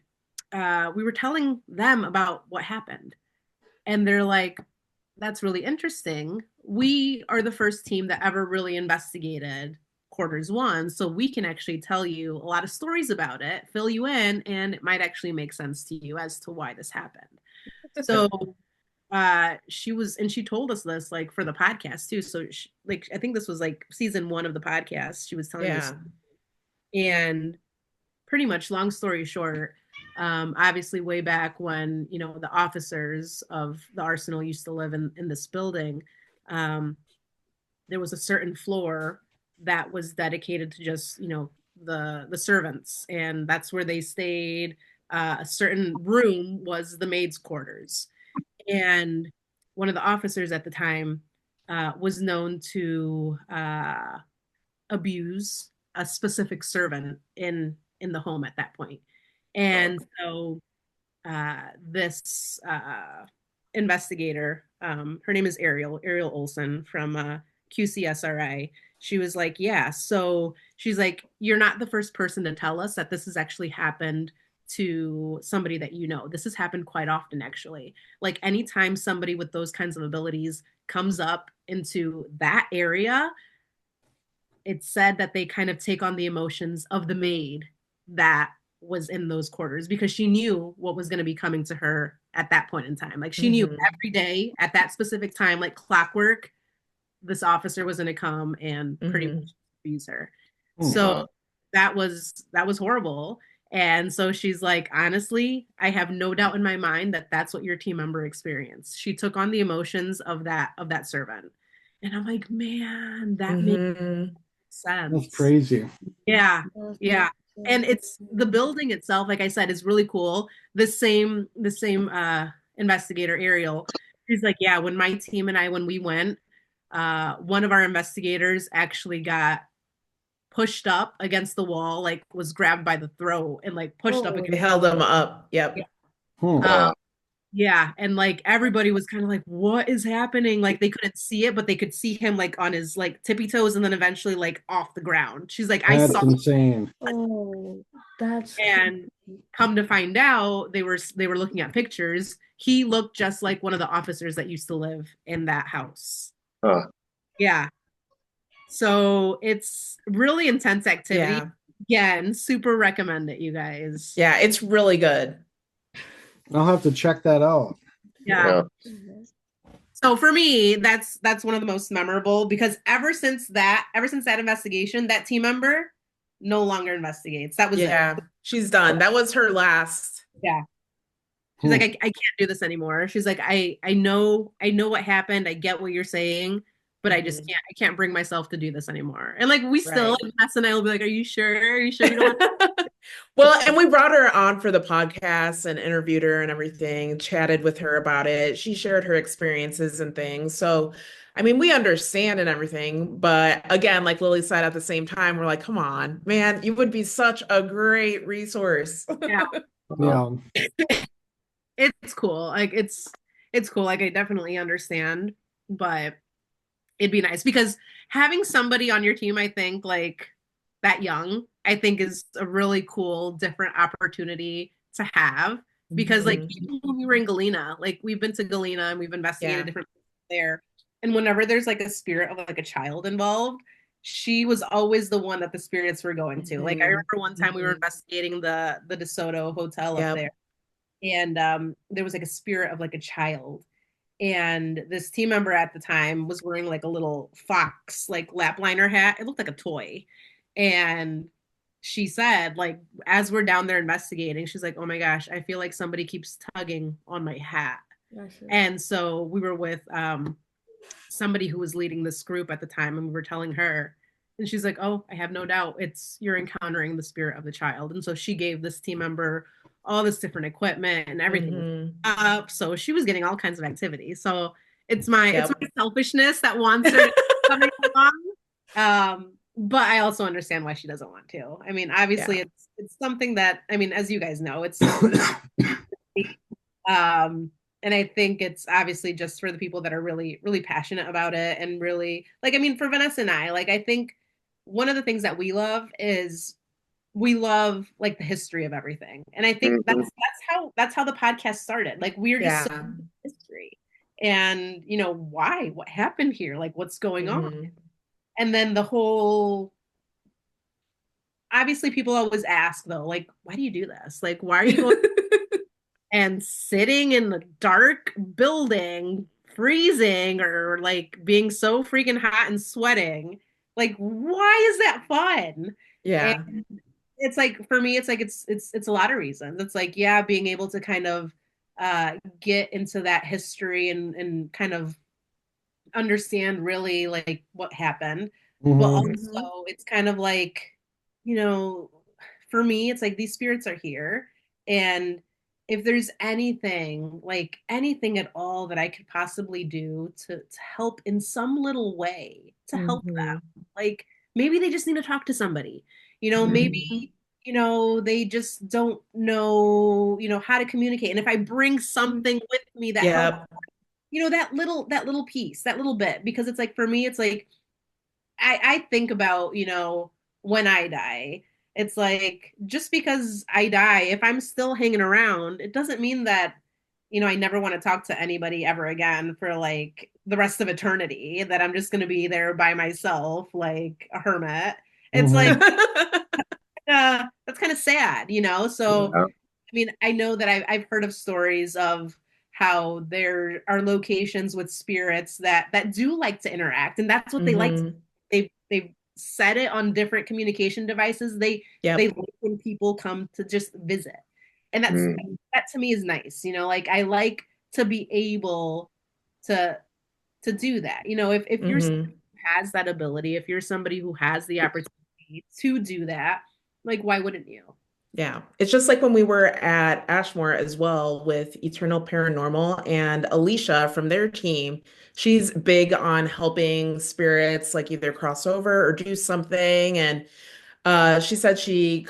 S2: we were telling them about what happened. And they're like, that's really interesting. We are the first team that ever really investigated quarters 1. So we can actually tell you a lot of stories about it, fill you in, and it might actually make sense to you as to why this happened. So she told us this like for the podcast too. So I think this was like season 1 of the podcast. She was telling us, and pretty much long story short, obviously way back when, the officers of the Arsenal used to live in this building, there was a certain floor that was dedicated to just, the servants, and that's where they stayed. A certain room was the maids' quarters. And one of the officers at the time was known to abuse a specific servant in the home at that point. And so this investigator, her name is Ariel Olson from QCSRI. She was like, yeah. So she's like, you're not the first person to tell us that this has actually happened to somebody that this has happened quite often, actually. Like, anytime somebody with those kinds of abilities comes up into that area, it's said that they kind of take on the emotions of the maid that was in those quarters, because she knew what was going to be coming to her at that point in time. Like, she knew every day at that specific time, like clockwork, this officer was going to come and pretty much abuse her. So that was horrible. And so she's like, honestly, I have no doubt in my mind that that's what your team member experienced. She took on the emotions of that servant. And I'm like, man, that makes sense.
S4: That's crazy.
S2: Yeah. Yeah. And it's the building itself, like I said, is really cool. The same investigator, Ariel, she's like, yeah, when my team and when we went, one of our investigators actually got pushed up against the wall, like was grabbed by the throat and like pushed up against.
S3: They held him up. Yep.
S2: Yeah. And like everybody was kind of like, what is happening? Like, they couldn't see it, but they could see him like on his like tippy toes and then eventually like off the ground. She's like, I saw.
S4: That's insane.
S5: Oh, that's
S2: and come to find out, they were looking at pictures. He looked just like one of the officers that used to live in that house. Yeah. So it's really intense activity. Again, super recommend it, you guys.
S3: Yeah, it's really good.
S4: I'll have to check that out.
S2: Yeah. So for me, that's one of the most memorable, because ever since that investigation, that team member no longer investigates. That was it.
S3: She's done. That was her last.
S2: Yeah. She's like, I can't do this anymore. She's like, I know what happened. I get what you're saying, but I just can't bring myself to do this anymore. And like, we still, like, Ness and I will be like, are you sure? Are you sure you don't want
S3: Well, and we brought her on for the podcast and interviewed her and everything, chatted with her about it. She shared her experiences and things. So, I mean, we understand and everything. But again, like Lili said, at the same time, we're like, come on, man, you would be such a great resource.
S2: Yeah.
S4: Yeah.
S2: It's cool. Like, it's cool. Like, I definitely understand, but it'd be nice, because having somebody on your team, I think, like that young, I think is a really cool, different opportunity to have, because like, even when we were in Galena, like we've been to Galena and we've investigated different places there. And whenever there's like a spirit of like a child involved, she was always the one that the spirits were going to. Like I remember one time we were investigating the DeSoto hotel up there, and there was like a spirit of like a child. And this team member at the time was wearing like a little fox, like lap liner hat. It looked like a toy. And she said, like, as we're down there investigating, she's like, oh my gosh, I feel like somebody keeps tugging on my hat. And so we were with somebody who was leading this group at the time, and we were telling her, and she's like, oh, I have no doubt you're encountering the spirit of the child. And so she gave this team member all this different equipment and everything up. So she was getting all kinds of activity. So it's my selfishness that wants her coming along. But I also understand why she doesn't want to. I mean, obviously it's something that, I mean, as you guys know, it's and I think it's obviously just for the people that are really, really passionate about it and really like, I mean, for Vanessa and I, like, I think one of the things that we love is we love like the history of everything. And I think that's how the podcast started. Like we're just so history and you know, what happened here? Like what's going on? And then the whole, obviously people always ask though, like, why do you do this? Like, why are you going and sitting in the dark building, freezing or like being so freaking hot and sweating? Like, why is that fun?
S3: Yeah.
S2: And it's like, for me, it's like, it's a lot of reasons. It's like, yeah, being able to kind of get into that history and kind of understand really like what happened. But also it's kind of like, you know, for me, it's like these spirits are here. And if there's anything, like anything at all that I could possibly do to help in some little way to help them, like maybe they just need to talk to somebody, you know, maybe, you know, they just don't know, you know, how to communicate. And if I bring something with me that helps, you know, that little piece, that little bit, because it's like, for me, it's like, I think about, you know, when I die, it's like, just because I die, if I'm still hanging around, it doesn't mean that, you know, I never want to talk to anybody ever again for like the rest of eternity, that I'm just going to be there by myself, like a hermit. It's like, that's kind of sad, you know? So, I mean, I know that I've heard of stories of how there are locations with spirits that do like to interact, and that's what they like to, they've set it on different communication devices. They like when people come to just visit. And that to me is nice. You know, like I like to be able to do that. You know, if you're somebody who has that ability, if you're somebody who has the opportunity to do that, like why wouldn't you?
S3: Yeah. It's just like when we were at Ashmore as well with Eternal Paranormal and Alicia from their team. She's big on helping spirits like either cross over or do something. And she said she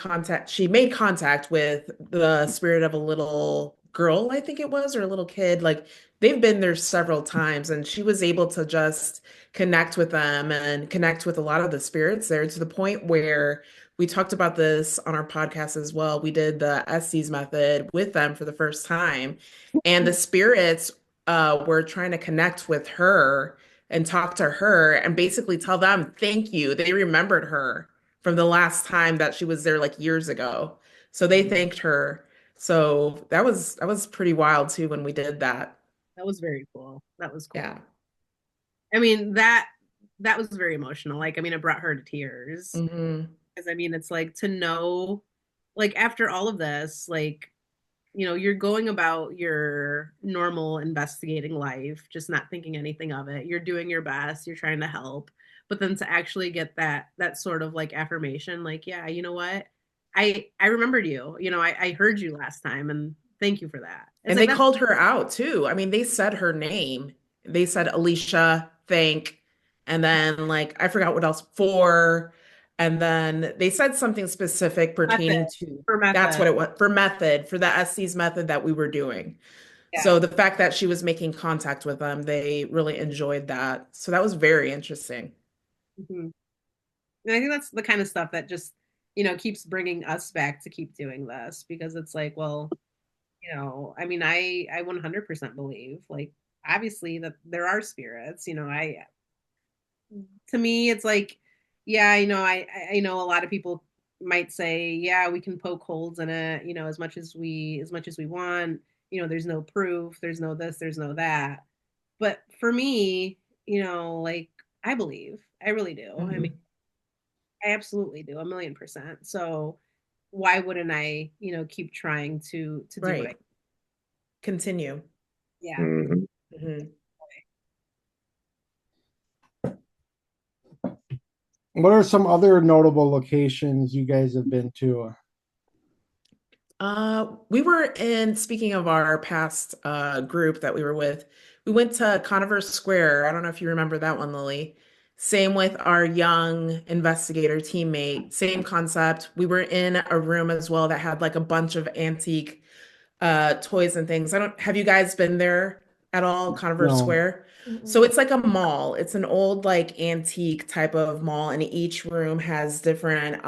S3: made contact with the spirit of a little girl, I think it was, or a little kid. Like they've been there several times, and she was able to just connect with them and connect with a lot of the spirits there to the point where we talked about this on our podcast as well. We did the Estes method with them for the first time, and the spirits were trying to connect with her and talk to her and basically tell them thank you. They remembered her from the last time that she was there like years ago. So they thanked her. So that was pretty wild too when we did that.
S2: That was very cool. That was cool.
S3: Yeah.
S2: I mean, that was very emotional. Like, I mean, it brought her to tears. Because I mean, it's like to know, like after all of this, like, you know, you're going about your normal investigating life, just not thinking anything of it. You're doing your best, you're trying to help. But then to actually get that sort of like affirmation, like, yeah, you know what? I remembered you. You know, I heard you last time and thank you for that. It's
S3: And
S2: like
S3: they
S2: that's
S3: called her out too. I mean, they said her name. They said Alicia, thank, and then like I forgot what else for. And then they said something specific
S2: method
S3: pertaining to
S2: for
S3: that's
S2: method.
S3: what it was for method, for the SC's method that we were doing.
S2: Yeah.
S3: So the fact that she was making contact with them, they really enjoyed that. So that was very interesting.
S2: And I think that's the kind of stuff that just, you know, keeps bringing us back to keep doing this, because it's like, well, you know, I mean, I 100% believe, like, obviously that there are spirits, you know, to me, it's like, yeah, I know a lot of people might say, yeah, we can poke holes in it, as much as we want. There's no proof, there's no this, there's no that. But for me, like I believe, I really do. I mean,
S3: Mhm.
S2: I absolutely do, 1,000,000%. So why wouldn't I, keep trying to do what I
S3: Right. Continue.
S2: yeah.
S6: Mhm.
S3: Mhm.
S4: What are some other notable locations you guys have been to?
S3: We were in, speaking of our past group that we were with, we went to Conover Square. I don't know if you remember that one, Lily. Same with our young investigator teammate, same concept. We were in a room as well that had like a bunch of antique toys and things. I don't, have you guys been there at all, Conover
S4: No.
S3: Square? So
S5: Mm-mm.
S3: it's like a mall. It's an old like antique type of mall, and each room has different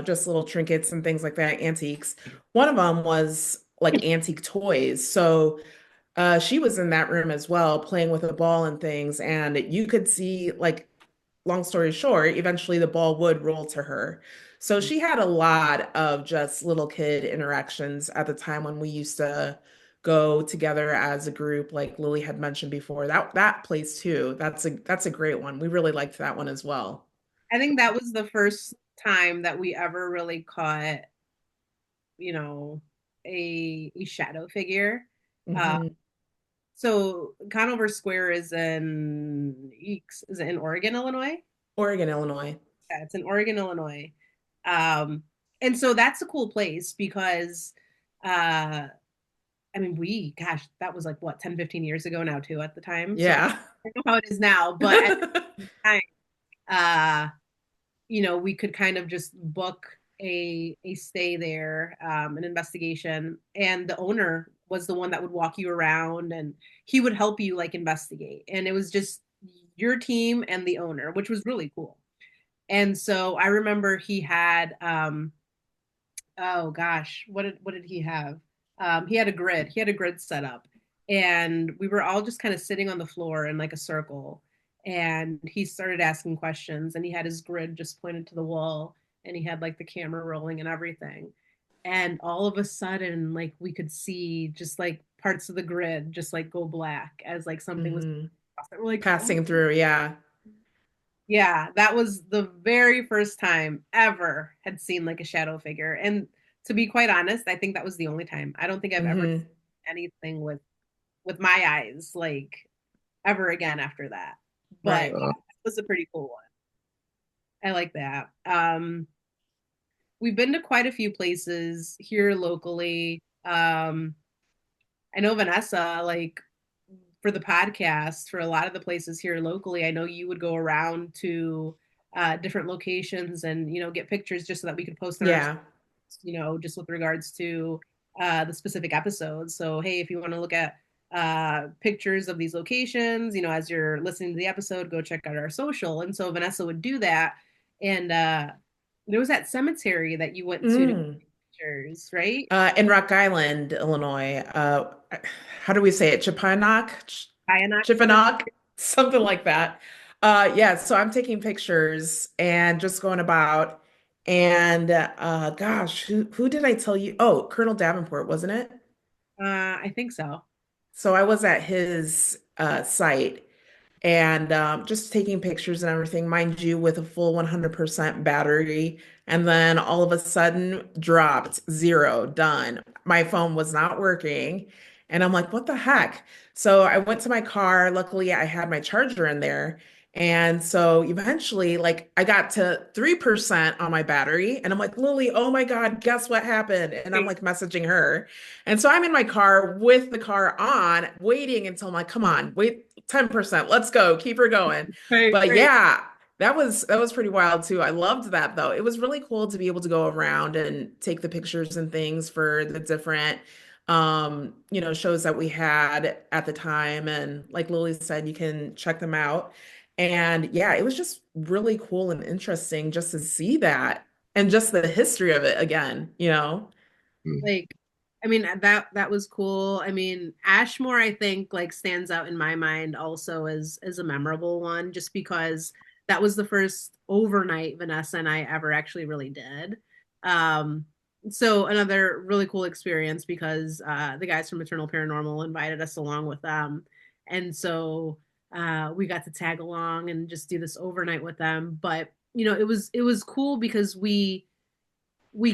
S3: just little trinkets and things like that, antiques. One of them was like antique toys. So she was in that room as well, playing with a ball and things, and you could see like long story short, eventually the ball would roll to her. So she had a lot of just little kid interactions at the time when we used to go together as a group, like Lily had mentioned before. That place too, that's a great one. We really liked that one as well.
S2: I think that was the first time that we ever really caught, you know, a shadow figure. Uh,
S3: Hmm.
S2: so Conover Square is it in Oregon, Illinois?
S3: Oregon, Illinois.
S2: Yeah, it's in Oregon, Illinois. Um, and so that's a cool place because uh I mean gosh, that was like what, 10, 15 years ago now too at the time. So
S3: Yeah.
S2: I don't know how it is now, but at the time, uh, we could kind of just book a stay there, an investigation, and the owner was the one that would walk you around and he would help you like investigate. And it was just your team and the owner, which was really cool. And so I remember he had oh gosh, what did he have? He had a grid. He had a grid set up, and we were all just kind of sitting on the floor in like a circle. And he started asking questions, and he had his grid just pointed to the wall, and he had like the camera rolling and everything. And all of a sudden, like we could see just like parts of the grid just like go black as like something was.
S3: Hmm.
S2: We're like, oh
S3: Passing through, yeah.
S2: yeah, that was the very first time ever had seen like a shadow figure. And to be quite honest, I think that was the only time. I don't think I've ever
S3: Hmm.
S2: seen anything with my eyes like ever again after that. But
S3: Right.
S2: yeah,
S6: Uh,
S2: it was a pretty cool one. I like that. We've been to quite a few places here locally. I know Vanessa, like for the podcast, for a lot of the places here locally, I know you would go around to different locations and get pictures just so that we could post on our,
S3: Yeah.
S2: just with regards to the specific episodes. So hey, if you want to look at pictures of these locations, as you're listening to the episode, go check out our social. And so Vanessa would do that, and there was that cemetery that you went to
S3: Mm.
S2: pictures, right?
S3: In Rock Island, Illinois. How do we say it? Chippewa?
S2: Kayana Cemetery.
S3: Chippewa? Something like that. Yeah, so I'm taking pictures and just going about. And gosh, who did I tell you? Oh, Colonel Davenport, wasn't it?
S2: I think so.
S3: So I was at his site and just taking pictures and everything, mind you, with a full 100% battery. And then all of a sudden, dropped, zero, done. My phone was not working. And I'm like, what the heck? So I went to my car. Luckily, I had my charger in there. And so eventually, like, I got to 3% on my battery. And I'm like, Lily, oh my God, guess what happened? And I'm like messaging her. And so I'm in my car with the car on, waiting until I'm like, come on, wait, 10%. Let's go. Keep her going.
S2: Right,
S3: But
S2: right.
S3: yeah, that was pretty wild too. I loved that though. It was really cool to be able to go around and take the pictures and things for the different shows that we had at the time. And like Lily said, you can check them out. And yeah, it was just really cool and interesting just to see that and just the history of it again.
S2: Like, I mean, that was cool. I mean, Ashmore, I think, like stands out in my mind also as a memorable one, just because that was the first overnight Vanessa and I ever actually really did. So another really cool experience because the guys from Eternal Paranormal invited us along with them. And so we got to tag along and just do this overnight with them. But it was cool because we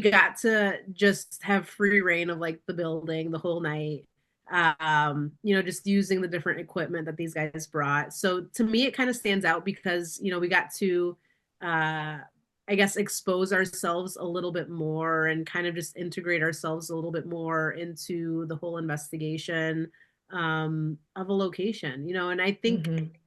S2: got to just have free reign of like the building the whole night. Just using the different equipment that these guys brought. So to me, it kind of stands out because, we got to, I guess, expose ourselves a little bit more and kind of just integrate ourselves a little bit more into the whole investigation of a location, and I think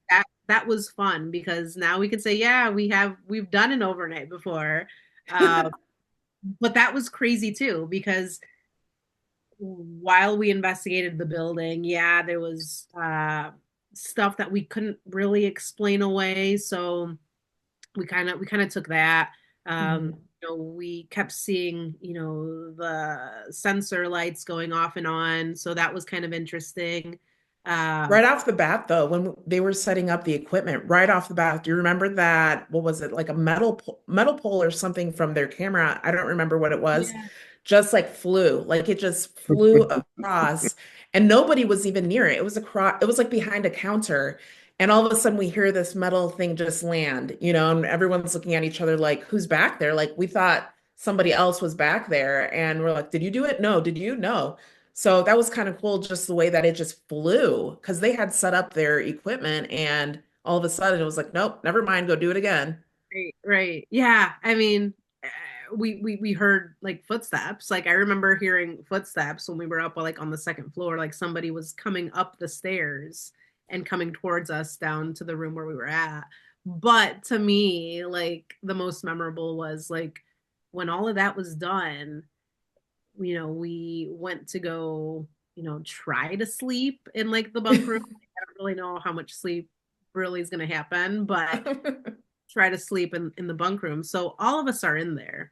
S2: that was fun because now we can say, yeah, we've done an overnight before. But that was crazy too, because while we investigated the building, yeah, there was stuff that we couldn't really explain away. So we kind of took that. We kept seeing, the sensor lights going off and on. So that was kind of interesting.
S3: Right off the bat, though, when they were setting up the equipment, right off the bat, do you remember that? What was it, like a metal pole or something from their camera? I don't remember what it was.
S2: Yeah.
S3: Just like it just flew across, and nobody was even near it. It was across. It was like behind a counter, and all of a sudden we hear this metal thing just land, and everyone's looking at each other like, "Who's back there?" Like we thought somebody else was back there, and we're like, "Did you do it? No. Did you? No." So that was kind of cool, just the way that it just flew, because they had set up their equipment, and all of a sudden it was like, nope, never mind, go do it again.
S2: Right, right. Yeah. I mean, we heard like footsteps. Like I remember hearing footsteps when we were up like on the second floor, like somebody was coming up the stairs and coming towards us down to the room where we were at. But to me, like the most memorable was like when all of that was done, we went to go, try to sleep in like the bunk room. I don't really know how much sleep really is going to happen, but try to sleep in the bunk room. So all of us are in there.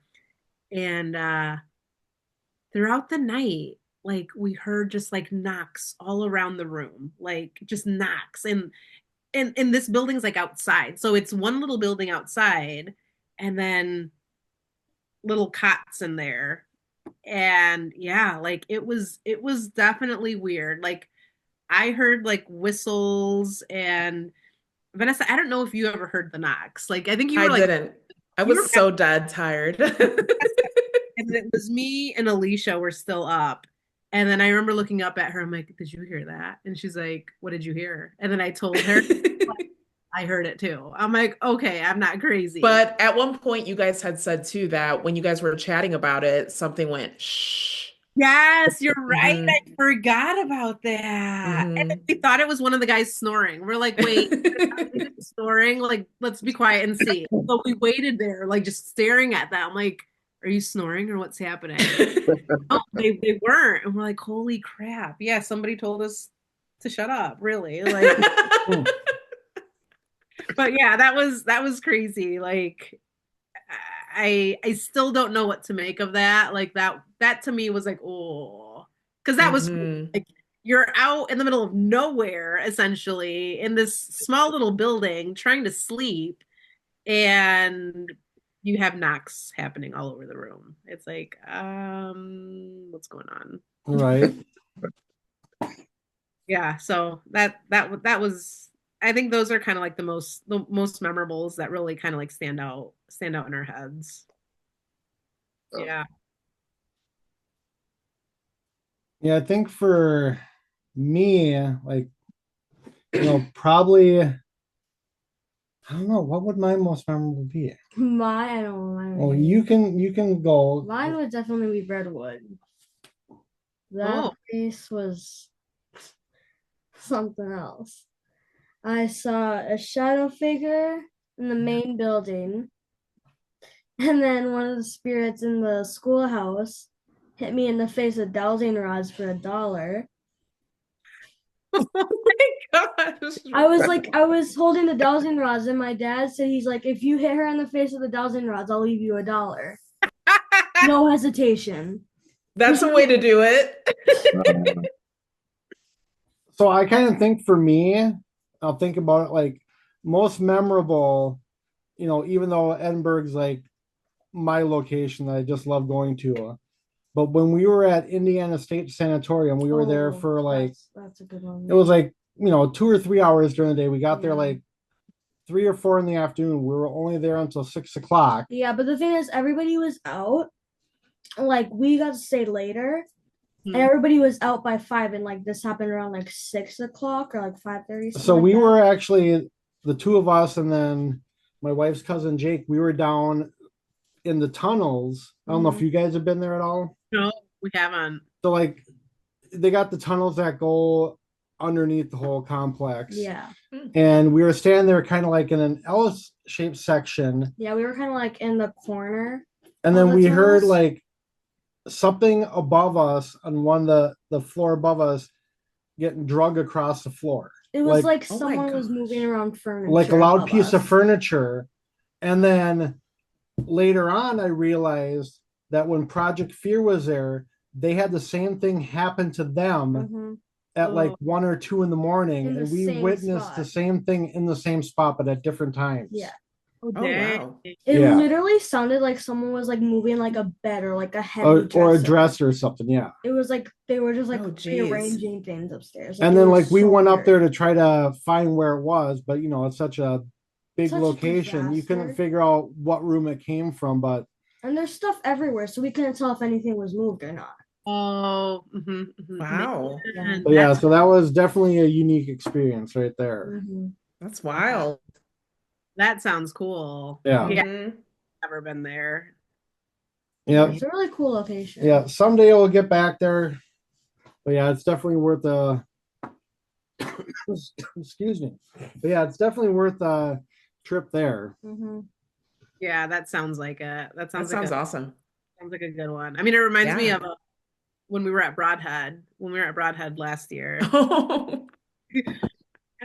S2: And throughout the night, like we heard just like knocks all around the room, like just knocks. And this building's like outside. So it's one little building outside and then little cots in there. And yeah, like it was definitely weird. Like I heard like whistles and Vanessa, I don't know if you ever heard the knocks. Like I think you
S3: I
S2: were like
S3: didn't. I
S2: you were
S3: was so dead tired.
S2: and it was me and Alicia were still up. And then I remember looking up at her. I'm like, "Did you hear that?" And she's like, "What did you hear?" And then I told her, I heard it too. I'm like, "Okay, I'm not crazy."
S3: But at one point, you guys had said too that when you guys were chatting about it, something went shh.
S2: Yes, you're right.
S3: Mhm.
S2: I forgot about that. And
S3: Mhm.
S2: we thought it was one of the guys snoring. We're like, "Wait, is it snoring? Like, let's be quiet and see." So we waited there, like just staring at them, like, "Are you snoring or what's happening?" Oh, they weren't. And we're like, "Holy crap. Yeah, somebody told us to shut up, really." Like, but yeah, that was crazy. Like I still don't know what to make of that. Like that to me was like, oh, because that was
S3: Mhm.
S2: like you're out in the middle of nowhere, essentially, in this small little building trying to sleep, and you have knocks happening all over the room. It's like, what's going on?
S4: Right.
S2: Yeah, so that was, I think those are kind of like the most memorables that really kind of like stand out in our heads. Yeah.
S4: Yeah, I think for me, like, probably, I don't know, what would my most memorable be?
S5: I don't know.
S4: Well, you can go.
S5: Mine would definitely be Redwood. That
S2: Oh.
S5: place was something else. I saw a shadow figure in the main building, and then one of the spirits in the schoolhouse hit me in the face with dowsing rods for $1.
S3: Oh my gosh.
S5: I was holding the dowsing rods, and my dad said, he's like, "If you hit her in the face with the dowsing rods, I'll leave you $1. No hesitation."
S3: That's a way to do it.
S4: So I kind of think for me, I'll think about it like most memorable. even though Edinburgh's like my location that I just love going to. But when we were at Indiana State Sanatorium, we were there for like,
S5: that's a good one.
S4: it was like, 2 or 3 hours during the day. We got there
S5: Yeah.
S4: like 3 or 4 in the afternoon. We were only there until 6 o'clock.
S5: Yeah, but the thing is, everybody was out. Like, we got to stay later, and everybody was out by 5, and like this happened around like 6 o'clock or like 5:30.
S4: So we were actually, the two of us, and then my wife's cousin Jake, we were down in the tunnels. I don't know if you guys have been there at all.
S2: No, we haven't.
S4: So like they got the tunnels that go underneath the whole complex.
S5: Yeah.
S4: And we were standing there kind of like in an L-shaped section.
S5: Yeah, we were kind of like in the corner.
S4: And then we heard like something above us on one of the floor above us getting drug across the floor.
S5: It was like someone was moving around furniture.
S4: Like a loud piece of furniture. And then later on, I realized that when Project Fear was there, they had the same thing happen to them at like 1 or 2 in the morning, and we witnessed the same thing in the same spot, but at different times.
S5: Yeah.
S2: Oh, wow.
S5: It literally sounded like someone was like moving like a bed or like a heavy
S4: or a dresser or something. Yeah.
S5: It was like they were just like rearranging things upstairs.
S4: Like, and then like we went up there to try to find where it was, but it's such a big location. You couldn't figure out what room it came from, but
S5: and there's stuff everywhere, so we couldn't tell if anything was moved or not.
S2: Oh,
S3: wow.
S4: Yeah, so that was definitely a unique experience right there.
S3: That's wild.
S2: That sounds cool.
S4: Yeah.
S2: Never been there.
S4: Yeah.
S5: It's a really cool location.
S4: Yeah, someday we'll get back there. But yeah, it's definitely worth excuse me. But yeah, it's definitely worth a trip there.
S2: Yeah, that sounds like that sounds
S3: awesome.
S2: Sounds like a good one. I mean, it reminds me of when we were at Broadhead. When we were at Broadhead last year. I don't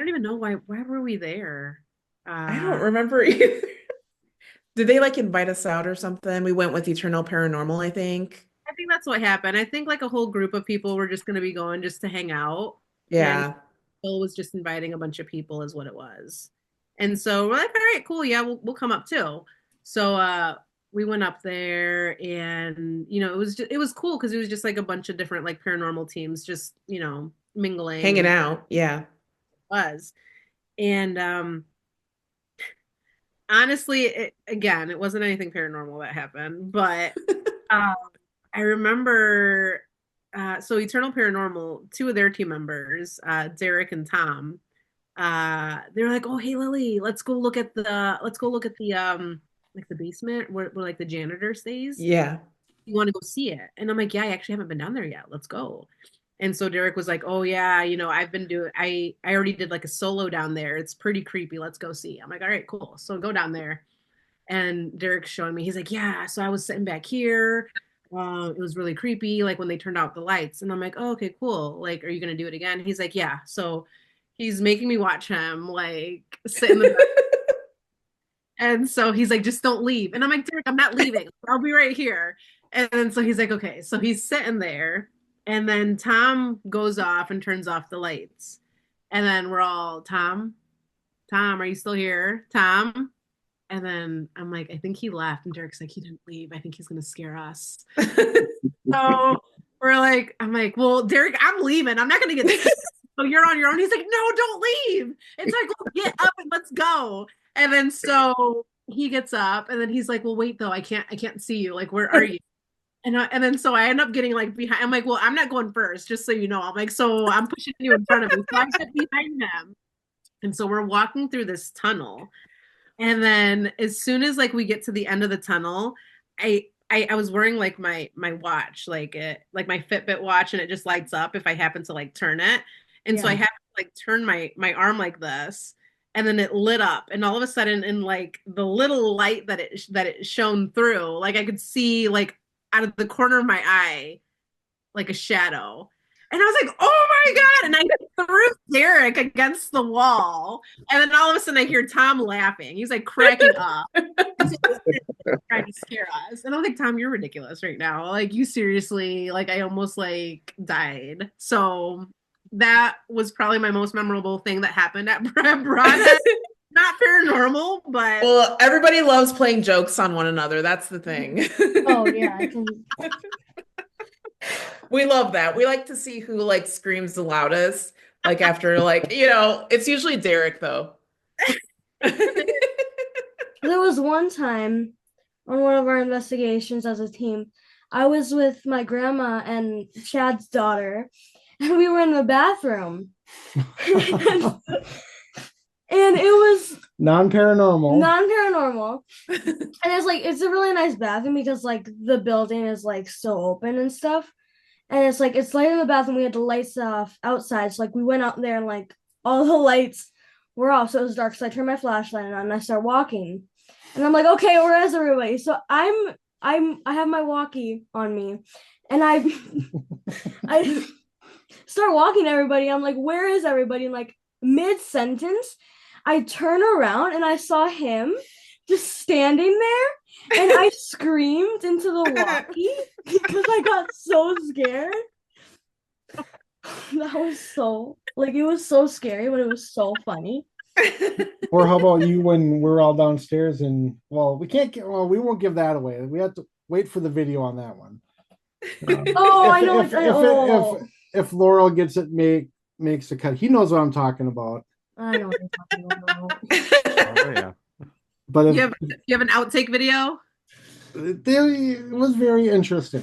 S2: even know why were we there?
S3: I don't remember either. Did they like invite us out or something? We went with Eternal Paranormal, I think.
S2: I think that's what happened. I think like a whole group of people were just going to be going just to hang out.
S3: Yeah.
S2: And Bill was just inviting a bunch of people is what it was. And so we're like, all right, cool. Yeah, we'll come up too. So we went up there, and it was cool because it was just like a bunch of different like paranormal teams just mingling,
S3: hanging out. Yeah,
S2: it was. And honestly, it wasn't anything paranormal that happened, but I remember so Eternal Paranormal, 2 of their team members, Derek and Tom, they were like, oh hey Lily, let's go look at the like the basement where like the janitor stays.
S3: Yeah.
S2: You want to go see it? And I'm like, yeah, I actually haven't been down there yet. Let's go. And so Derek was like, oh yeah, I already did like a solo down there. It's pretty creepy. Let's go see. I'm like, all right, cool. So go down there. And Derek's showing me, he's like, yeah, so I was sitting back here. It was really creepy, like when they turned out the lights. And I'm like, oh, okay, cool. Like, are you going to do it again? He's like, yeah. So he's making me watch him like sit in the and so he's like, just don't leave. And I'm like, Derek, I'm not leaving. I'll be right here. And then so he's like, okay. So he's sitting there. And then Tom goes off and turns off the lights. And then we're all, Tom, are you still here? Tom? And then I'm like, I think he left. And Derek's like, he didn't leave. I think he's going to scare us. So we're like, I'm like, well, Derek, I'm leaving. I'm not going to get scared. So you're on your own. He's like, no, don't leave. It's like, well, get up and let's go. And then so he gets up, and then he's like, well, wait though, I can't see you. Like, where are you? And then so I end up getting like behind. I'm like, well, I'm not going first, just so you know. I'm like, so I'm pushing you in front of me. So I get behind him. And so we're walking through this tunnel. And then as soon as like we get to the end of the tunnel, I was wearing like my watch, like my Fitbit watch, and it just lights up if I happen to like turn it. And so I have to like turn my arm like this. And then it lit up, and all of a sudden, in like the little light that it shone through, like I could see like out of the corner of my eye, like a shadow. And I was like, "Oh my god!" And I threw Derek against the wall, and then all of a sudden, I hear Tom laughing. He's like cracking up, trying to scare us. And I'm like, "Tom, you're ridiculous right now. Like, you seriously, like, I almost like died." So that was probably my most memorable thing that happened at Broadhead. Not paranormal, but
S3: Well, everybody loves playing jokes on one another. That's the thing.
S5: Oh yeah, I can.
S3: We love that. We like to see who like screams the loudest. Like after like, it's usually Derek though.
S5: There was one time on one of our investigations as a team, I was with my grandma and Chad's daughter, and we were in the bathroom. And it was
S4: non-paranormal.
S5: And it's a really nice bathroom because like the building is like still open and stuff. And it's light in the bathroom. We had the lights off outside. So like we went out there and like all the lights were off. So it was dark. So I turned my flashlight on and I start walking. And I'm like, okay, where is everybody? So I have my walkie on me, and I start walking to everybody. I'm like, where is everybody? And like mid-sentence, I turn around and I saw him just standing there, and I screamed into the walkie because I got so scared. That was so it was so scary, but it was so funny.
S4: Or how about you when we're all downstairs and we won't give that away. We have to wait for the video on that one.
S5: I know.
S4: If Laurel gets it, makes a cut. He knows what I'm talking about.
S5: I know what you're talking about.
S1: Oh, yeah.
S4: But
S2: you have an outtake video?
S4: It was very interesting.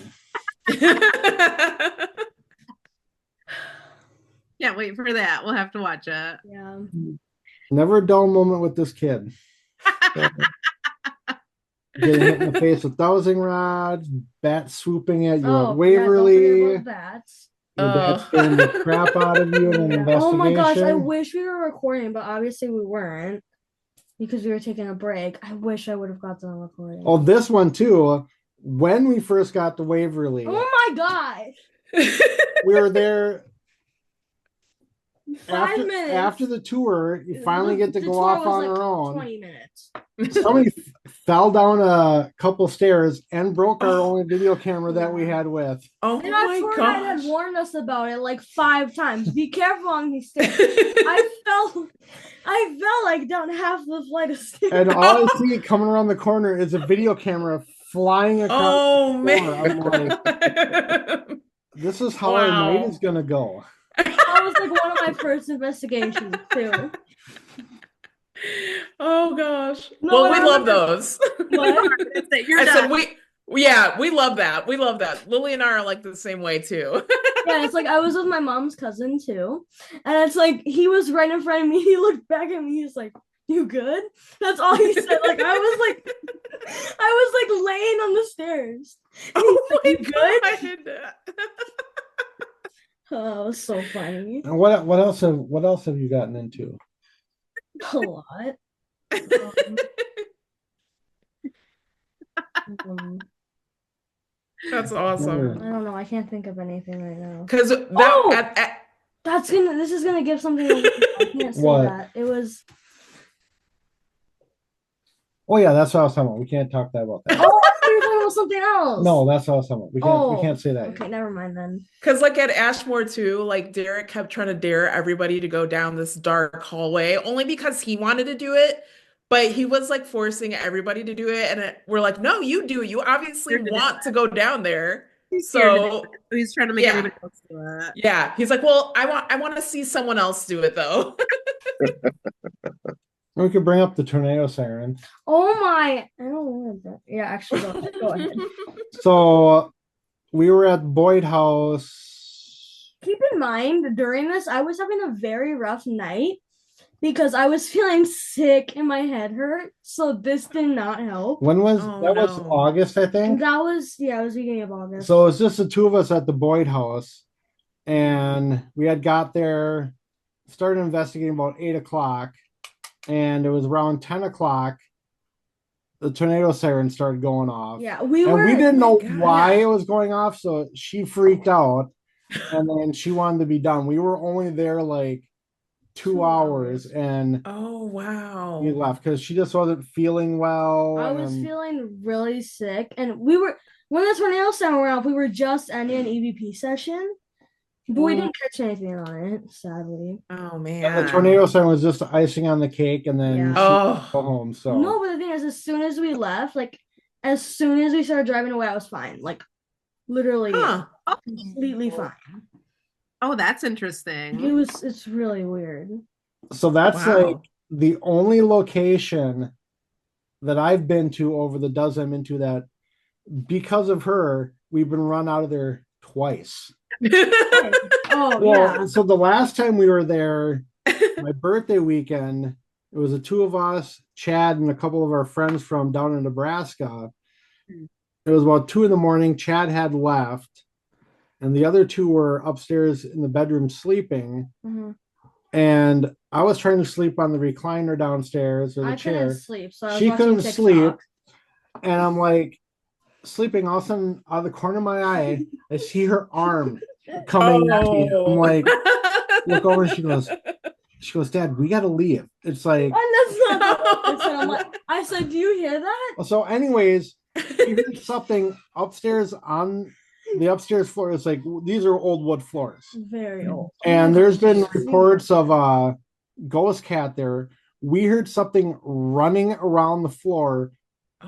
S2: Can't wait for that. We'll have to watch it.
S5: Yeah.
S4: Never a dull moment with this kid. Getting hit in the face with dowsing rods, bats swooping at you at Waverly.
S5: Yeah, bats.
S4: Your dad scaring the crap out of you in an investigation.
S5: Oh my gosh, I wish we were recording, but obviously we weren't because we were taking a break. I wish I would have got them recording.
S4: Oh, this one too. When we first got to Waverly.
S5: Oh my god.
S4: We were there
S5: 5 minutes.
S4: After the tour, you finally get to go off on our own.
S5: 20 minutes.
S4: Somebody fell down a couple stairs and broke our only video camera that we had with.
S3: Oh
S5: and
S3: my
S5: tour
S3: gosh.
S5: guide had warned us about it like 5 times. Be careful on these stairs. I fell like down half the flight of stairs.
S4: And all I see coming around the corner is a video camera flying across the floor. I'm like, this is how our night is gonna go.
S5: That was like one of my first investigations too.
S3: Oh gosh.
S5: No,
S3: well, we love those.
S5: What?
S3: I said we love that. We love that. Lily and I are like the same way too.
S5: Yeah, it's like I was with my mom's cousin too. And it's like he was right in front of me. He looked back at me, he's like, "You good?" That's all he said. Like I was like laying on the stairs.
S3: Oh
S5: like,
S3: my
S5: "You good?"
S3: God.
S5: Oh, it was so funny.
S4: And what else have you gotten into?
S5: A lot.
S3: That's awesome.
S5: I don't know. I can't think of anything right now.
S3: Because
S5: this is gonna give something away. I can't say that. It was.
S4: Oh yeah, that's what I was talking about. We can't talk about that.
S5: Oh, I thought you were talking about something else.
S4: No, that's what I was talking about. We can't say that.
S5: Okay, never mind then.
S3: Because like at Ashmore too, like Derek kept trying to dare everybody to go down this dark hallway only because he wanted to do it, but he was like forcing everybody to do it, and we're like, no, you do. You obviously want to go down there.
S2: He's
S3: trying
S2: to make everybody else do it.
S3: Yeah, he's like, well, I want to see someone else do it though.
S4: We could bring up the tornado siren.
S5: Oh my! I don't know that. Yeah, actually, go ahead.
S4: So we were at Boyd House.
S5: Keep in mind, during this, I was having a very rough night because I was feeling sick and my head hurt. So this did not help.
S4: When was that? Was August, I think.
S5: That was it was beginning of August.
S4: So it was just the two of us at the Boyd House, and we had got there, started investigating about 8:00. And it was around 10:00. The tornado siren started going off.
S5: Yeah,
S4: we didn't know why it was going off, so she freaked out, and then she wanted to be done. We were only there like 2 hours, and
S3: oh wow,
S4: we left because she just wasn't feeling well.
S5: I was feeling really sick, and when the tornado siren went off, we were just ending an EVP session. But we didn't catch anything on it, sadly.
S3: Oh
S4: And
S3: man.
S4: the tornado sign was just icing on the cake, and then
S5: Yeah.
S4: she
S3: Oh.
S4: go home. So
S5: No, but the thing is, as soon as we left, like as soon as we started driving away, I was fine. Like literally
S3: Huh.
S5: completely fine.
S2: Oh, that's interesting.
S5: It's really weird.
S4: so that's
S3: Wow.
S4: like the only location that I've been to over the dozen I'm into that because of her, we've been run out of there twice.
S5: Oh
S4: Well,
S5: yeah.
S4: so the last time we were there, my birthday weekend, it was the two of us, Chad, and a couple of our friends from down in Nebraska. It was about 2 a.m. Chad had left, and the other two were upstairs in the bedroom sleeping.
S5: Mm-hmm.
S4: And I was trying to sleep on the recliner downstairs or the
S5: I
S4: chair.
S5: couldn't sleep, so I was
S4: She
S5: watching
S4: couldn't
S5: TikTok.
S4: sleep. And I'm like sleeping, all of a sudden, out of the corner of my eye, I see her arm coming at me. I'm like, look over, she goes, Dad, we gotta leave. It's like,
S5: And that's not what I said. I'm like, I said, do you hear that?
S4: so anyways, we heard something upstairs on the upstairs floor. It's like, these are old wood floors.
S5: Very old.
S4: And there's been reports of a ghost cat there. We heard something running around the floor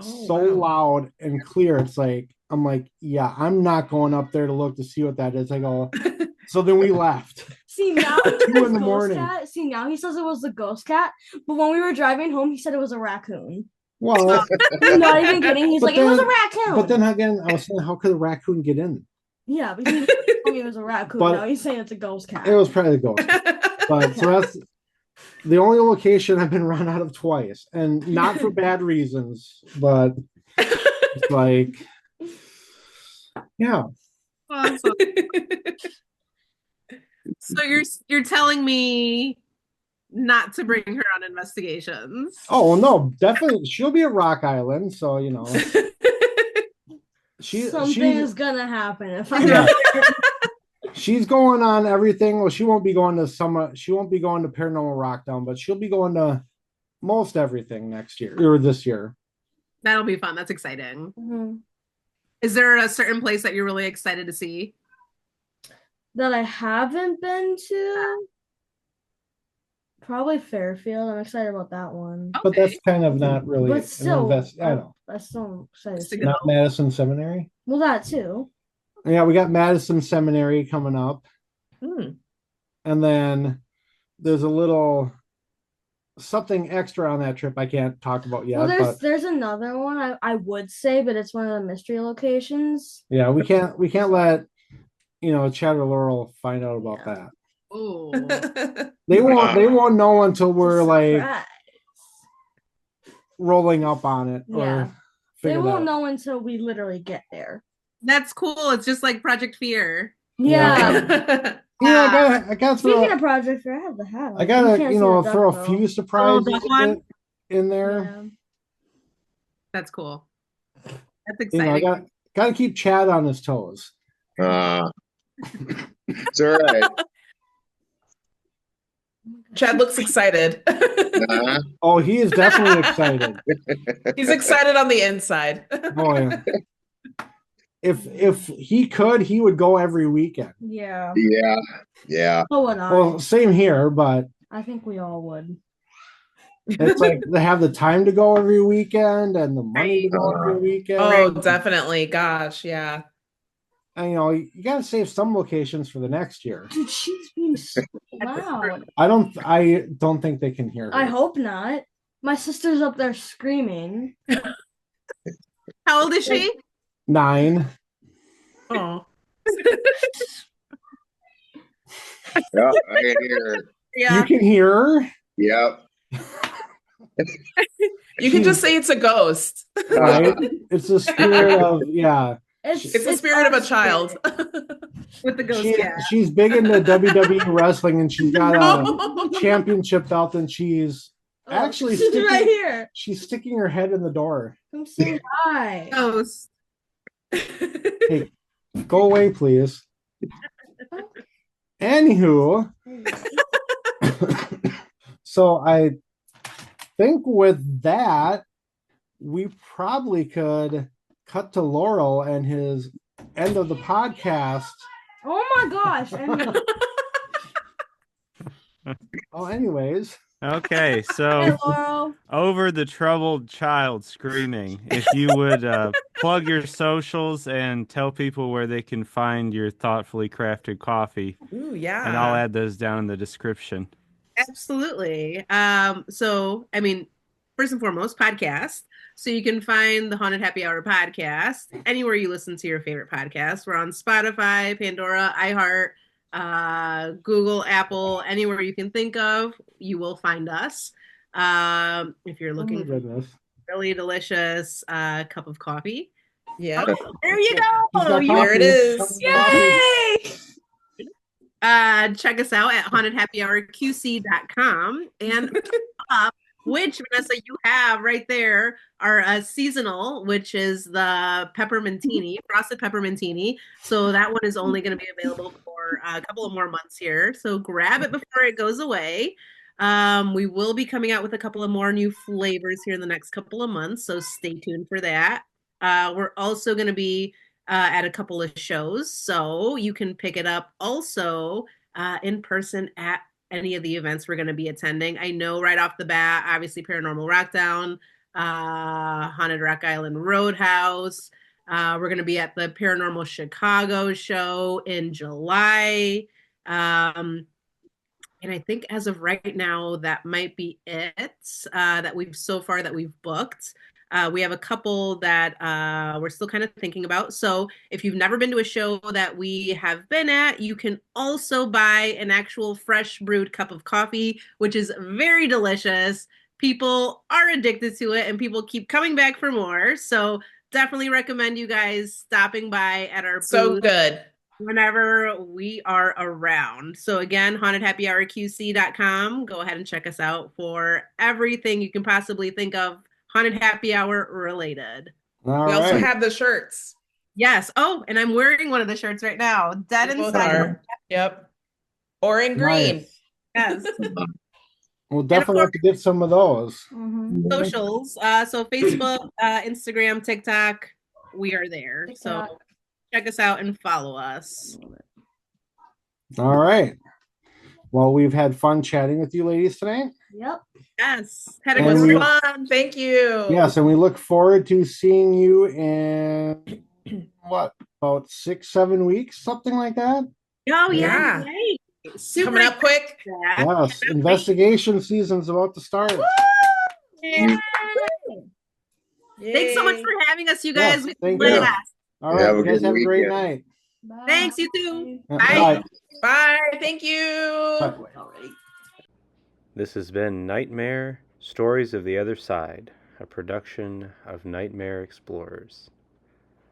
S4: so loud and clear. It's like, I'm like, yeah, I'm not going up there to look to see what that is. I go, so then we left.
S5: See now,
S4: 2 a.m.
S5: cat. See now, he says it was the ghost cat, but when we were driving home, he said it was a raccoon.
S4: Well,
S5: I'm not even kidding. He's
S4: But
S5: like, it was a
S4: then-
S5: raccoon.
S4: but then again, I was saying, how could a raccoon get in?
S5: yeah, but he told me it was a raccoon.
S4: But-
S5: Now he's saying it's a ghost cat.
S4: It was probably the ghost. But so that's the only location I've been run out of twice, and not for bad reasons, but it's like, yeah.
S2: Awesome. So you're telling me not to bring her on investigations.
S4: Oh well, no, definitely she'll be at Rock Island, so you know
S5: Something is gonna happen if I
S4: Yeah.
S5: don't.
S4: she's going on everything. Well, she won't be going to she won't be going to Paranormal Rockdown, but she'll be going to most everything next year or this year.
S2: That'll be fun. That's exciting.
S5: Mhm.
S2: Is there a certain place that you're really excited to see?
S5: That I haven't been to. Probably Fairfield. I'm excited about that one.
S4: But that's kind of not really
S5: But still,
S4: I know.
S5: I'm still excited to see.
S2: Good.
S4: Not Madison Seminary.
S5: Well, that too.
S4: Yeah, we got Madison Seminary coming up.
S3: Hmm.
S4: And then there's a little something extra on that trip I can't talk about yet.
S5: Well, there's another one I would say, but it's one of the mystery locations.
S4: Yeah, we can't let Chad or Laurel find out about that.
S2: Oh,
S4: They won't know until we're like
S5: Surprise.
S4: rolling up on it
S5: Yeah.
S4: or
S5: They
S4: figure
S5: won't
S4: that out.
S5: know until we literally get there.
S2: that's cool. It's just like Project Fear.
S5: Yeah.
S4: I gotta
S5: Speaking
S4: throw
S5: of Project Fair, I have the hat. on.
S4: I gotta
S5: You can't see the duck,
S4: throw a
S5: though.
S4: few surprises
S2: duck one?
S4: in there.
S5: Yeah.
S2: That's cool. That's
S4: I
S2: exciting.
S4: gotta keep Chad on his toes.
S6: It's all right.
S3: Chad looks excited.
S4: Oh, he is definitely excited.
S3: He's excited on the inside.
S4: Boy, if he could, he would go every weekend.
S5: Yeah.
S6: Yeah.
S5: So would I.
S4: Well, same here, but
S5: I think we all would.
S4: it's like they have the time to go every weekend and the money to go every weekend.
S3: Oh, definitely. Gosh, yeah.
S4: And, you got to save some locations for the next year.
S5: Dude, she's being so loud.
S4: I don't think they can hear her.
S5: I hope not. My sister's up there screaming.
S2: How old is she?
S4: 9.
S3: Oh.
S6: Yeah, I can hear her.
S4: You
S2: Yeah.
S4: can hear her.
S6: Yep.
S3: You can just say it's a ghost.
S4: Right? It's the spirit of
S3: It's the spirit of a
S5: our
S3: child.
S2: With the ghost cat.
S4: She's big into WWE wrestling, and she's got a championship belt, and she's actually
S5: she's
S4: sticking,
S5: right here.
S4: she's sticking her head in the door.
S5: Come say hi.
S2: Ghost.
S4: Hey, go away, please. Anywho, so I think with that, we probably could cut to Laurel and his end of the podcast
S5: Oh my gosh. I mean,
S4: Oh, anyways.
S1: Okay,
S5: hey,
S1: so
S5: Laurel.
S1: over the troubled child screaming, if you would plug your socials and tell people where they can find your thoughtfully crafted coffee,
S3: Ooh,
S1: and I'll
S3: yeah.
S1: add those down in the description.
S2: Absolutely. So I mean, first and foremost, podcast. So you can find the Haunted Happy Hour podcast anywhere you listen to your favorite podcast. We're on Spotify, Pandora, iHeart, Google, Apple, anywhere you can think of, you will find us. If you're
S4: Oh my
S2: looking for
S4: goodness.
S2: really delicious cup of coffee.
S3: Yeah.
S2: Oh, there you
S4: He's
S2: go.
S4: got
S2: You
S3: There it
S4: coffee.
S3: is.
S4: Cup of coffee.
S3: Yay!
S2: check us out at hauntedhappyhourqc.com and which, Vanessa, you have right there are seasonal, which is the peppermintini, frosted peppermintini. So that one is only going to be available for a couple of more months here. So grab it before it goes away. We will be coming out with a couple of more new flavors here in the next couple of months. So stay tuned for that. We're also going to be at a couple of shows. So you can pick it up also in person at any of the events we're going to be attending. I know right off the bat, obviously Paranormal Rockdown, Haunted Rock Island Roadhouse. We're going to be at the Paranormal Chicago show in July. And I think as of right now, that might be it that we've booked. We have a couple that we're still kind of thinking about. So if you've never been to a show that we have been at, you can also buy an actual fresh brewed cup of coffee, which is very delicious. People are addicted to it and people keep coming back for more. So definitely recommend you guys stopping by at our
S3: So
S2: booth
S3: good.
S2: whenever we are around. So again, hauntedhappyhourqc.com. Go ahead and check us out for everything you can possibly think of Haunted Happy Hour related.
S4: All
S3: We also
S4: right.
S3: have the shirts.
S2: Yes. Oh, and I'm wearing one of the shirts right now. Dead
S3: We both
S2: Inside.
S3: are. Yep. Or in green.
S4: Nice.
S2: Yes.
S4: We'll definitely have to get some of those.
S5: Mm-hmm.
S2: Socials. So Facebook, Instagram, TikTok, we are there.
S5: TikTok.
S2: So check us out and follow us.
S4: All right. Well, we've had fun chatting with you ladies tonight.
S5: Yep.
S2: Yes. Had a
S3: It
S4: And
S3: was
S2: good
S4: we-
S3: fun. Thank you.
S4: Yes, and we look forward to seeing you in about 6-7 weeks, something like that.
S2: Oh,
S3: Yeah.
S2: yeah. Right. Super
S3: Coming up quick.
S2: excited.
S4: Yes, investigation season's about to start.
S2: Yeah.
S3: Yay.
S2: Thanks so much for having us, you guys.
S4: Yes,
S2: We
S4: thank
S2: love
S4: you.
S2: it.
S4: All right,
S6: Have a
S4: you guys
S6: good
S4: have a great
S6: weekend.
S4: night.
S5: Bye.
S2: Thanks, you too.
S4: Yeah,
S2: Bye.
S3: Bye. Thank you.
S4: Bye.
S1: This has been Nightmare Stories of the Other Side, a production of Nightmare Explorers.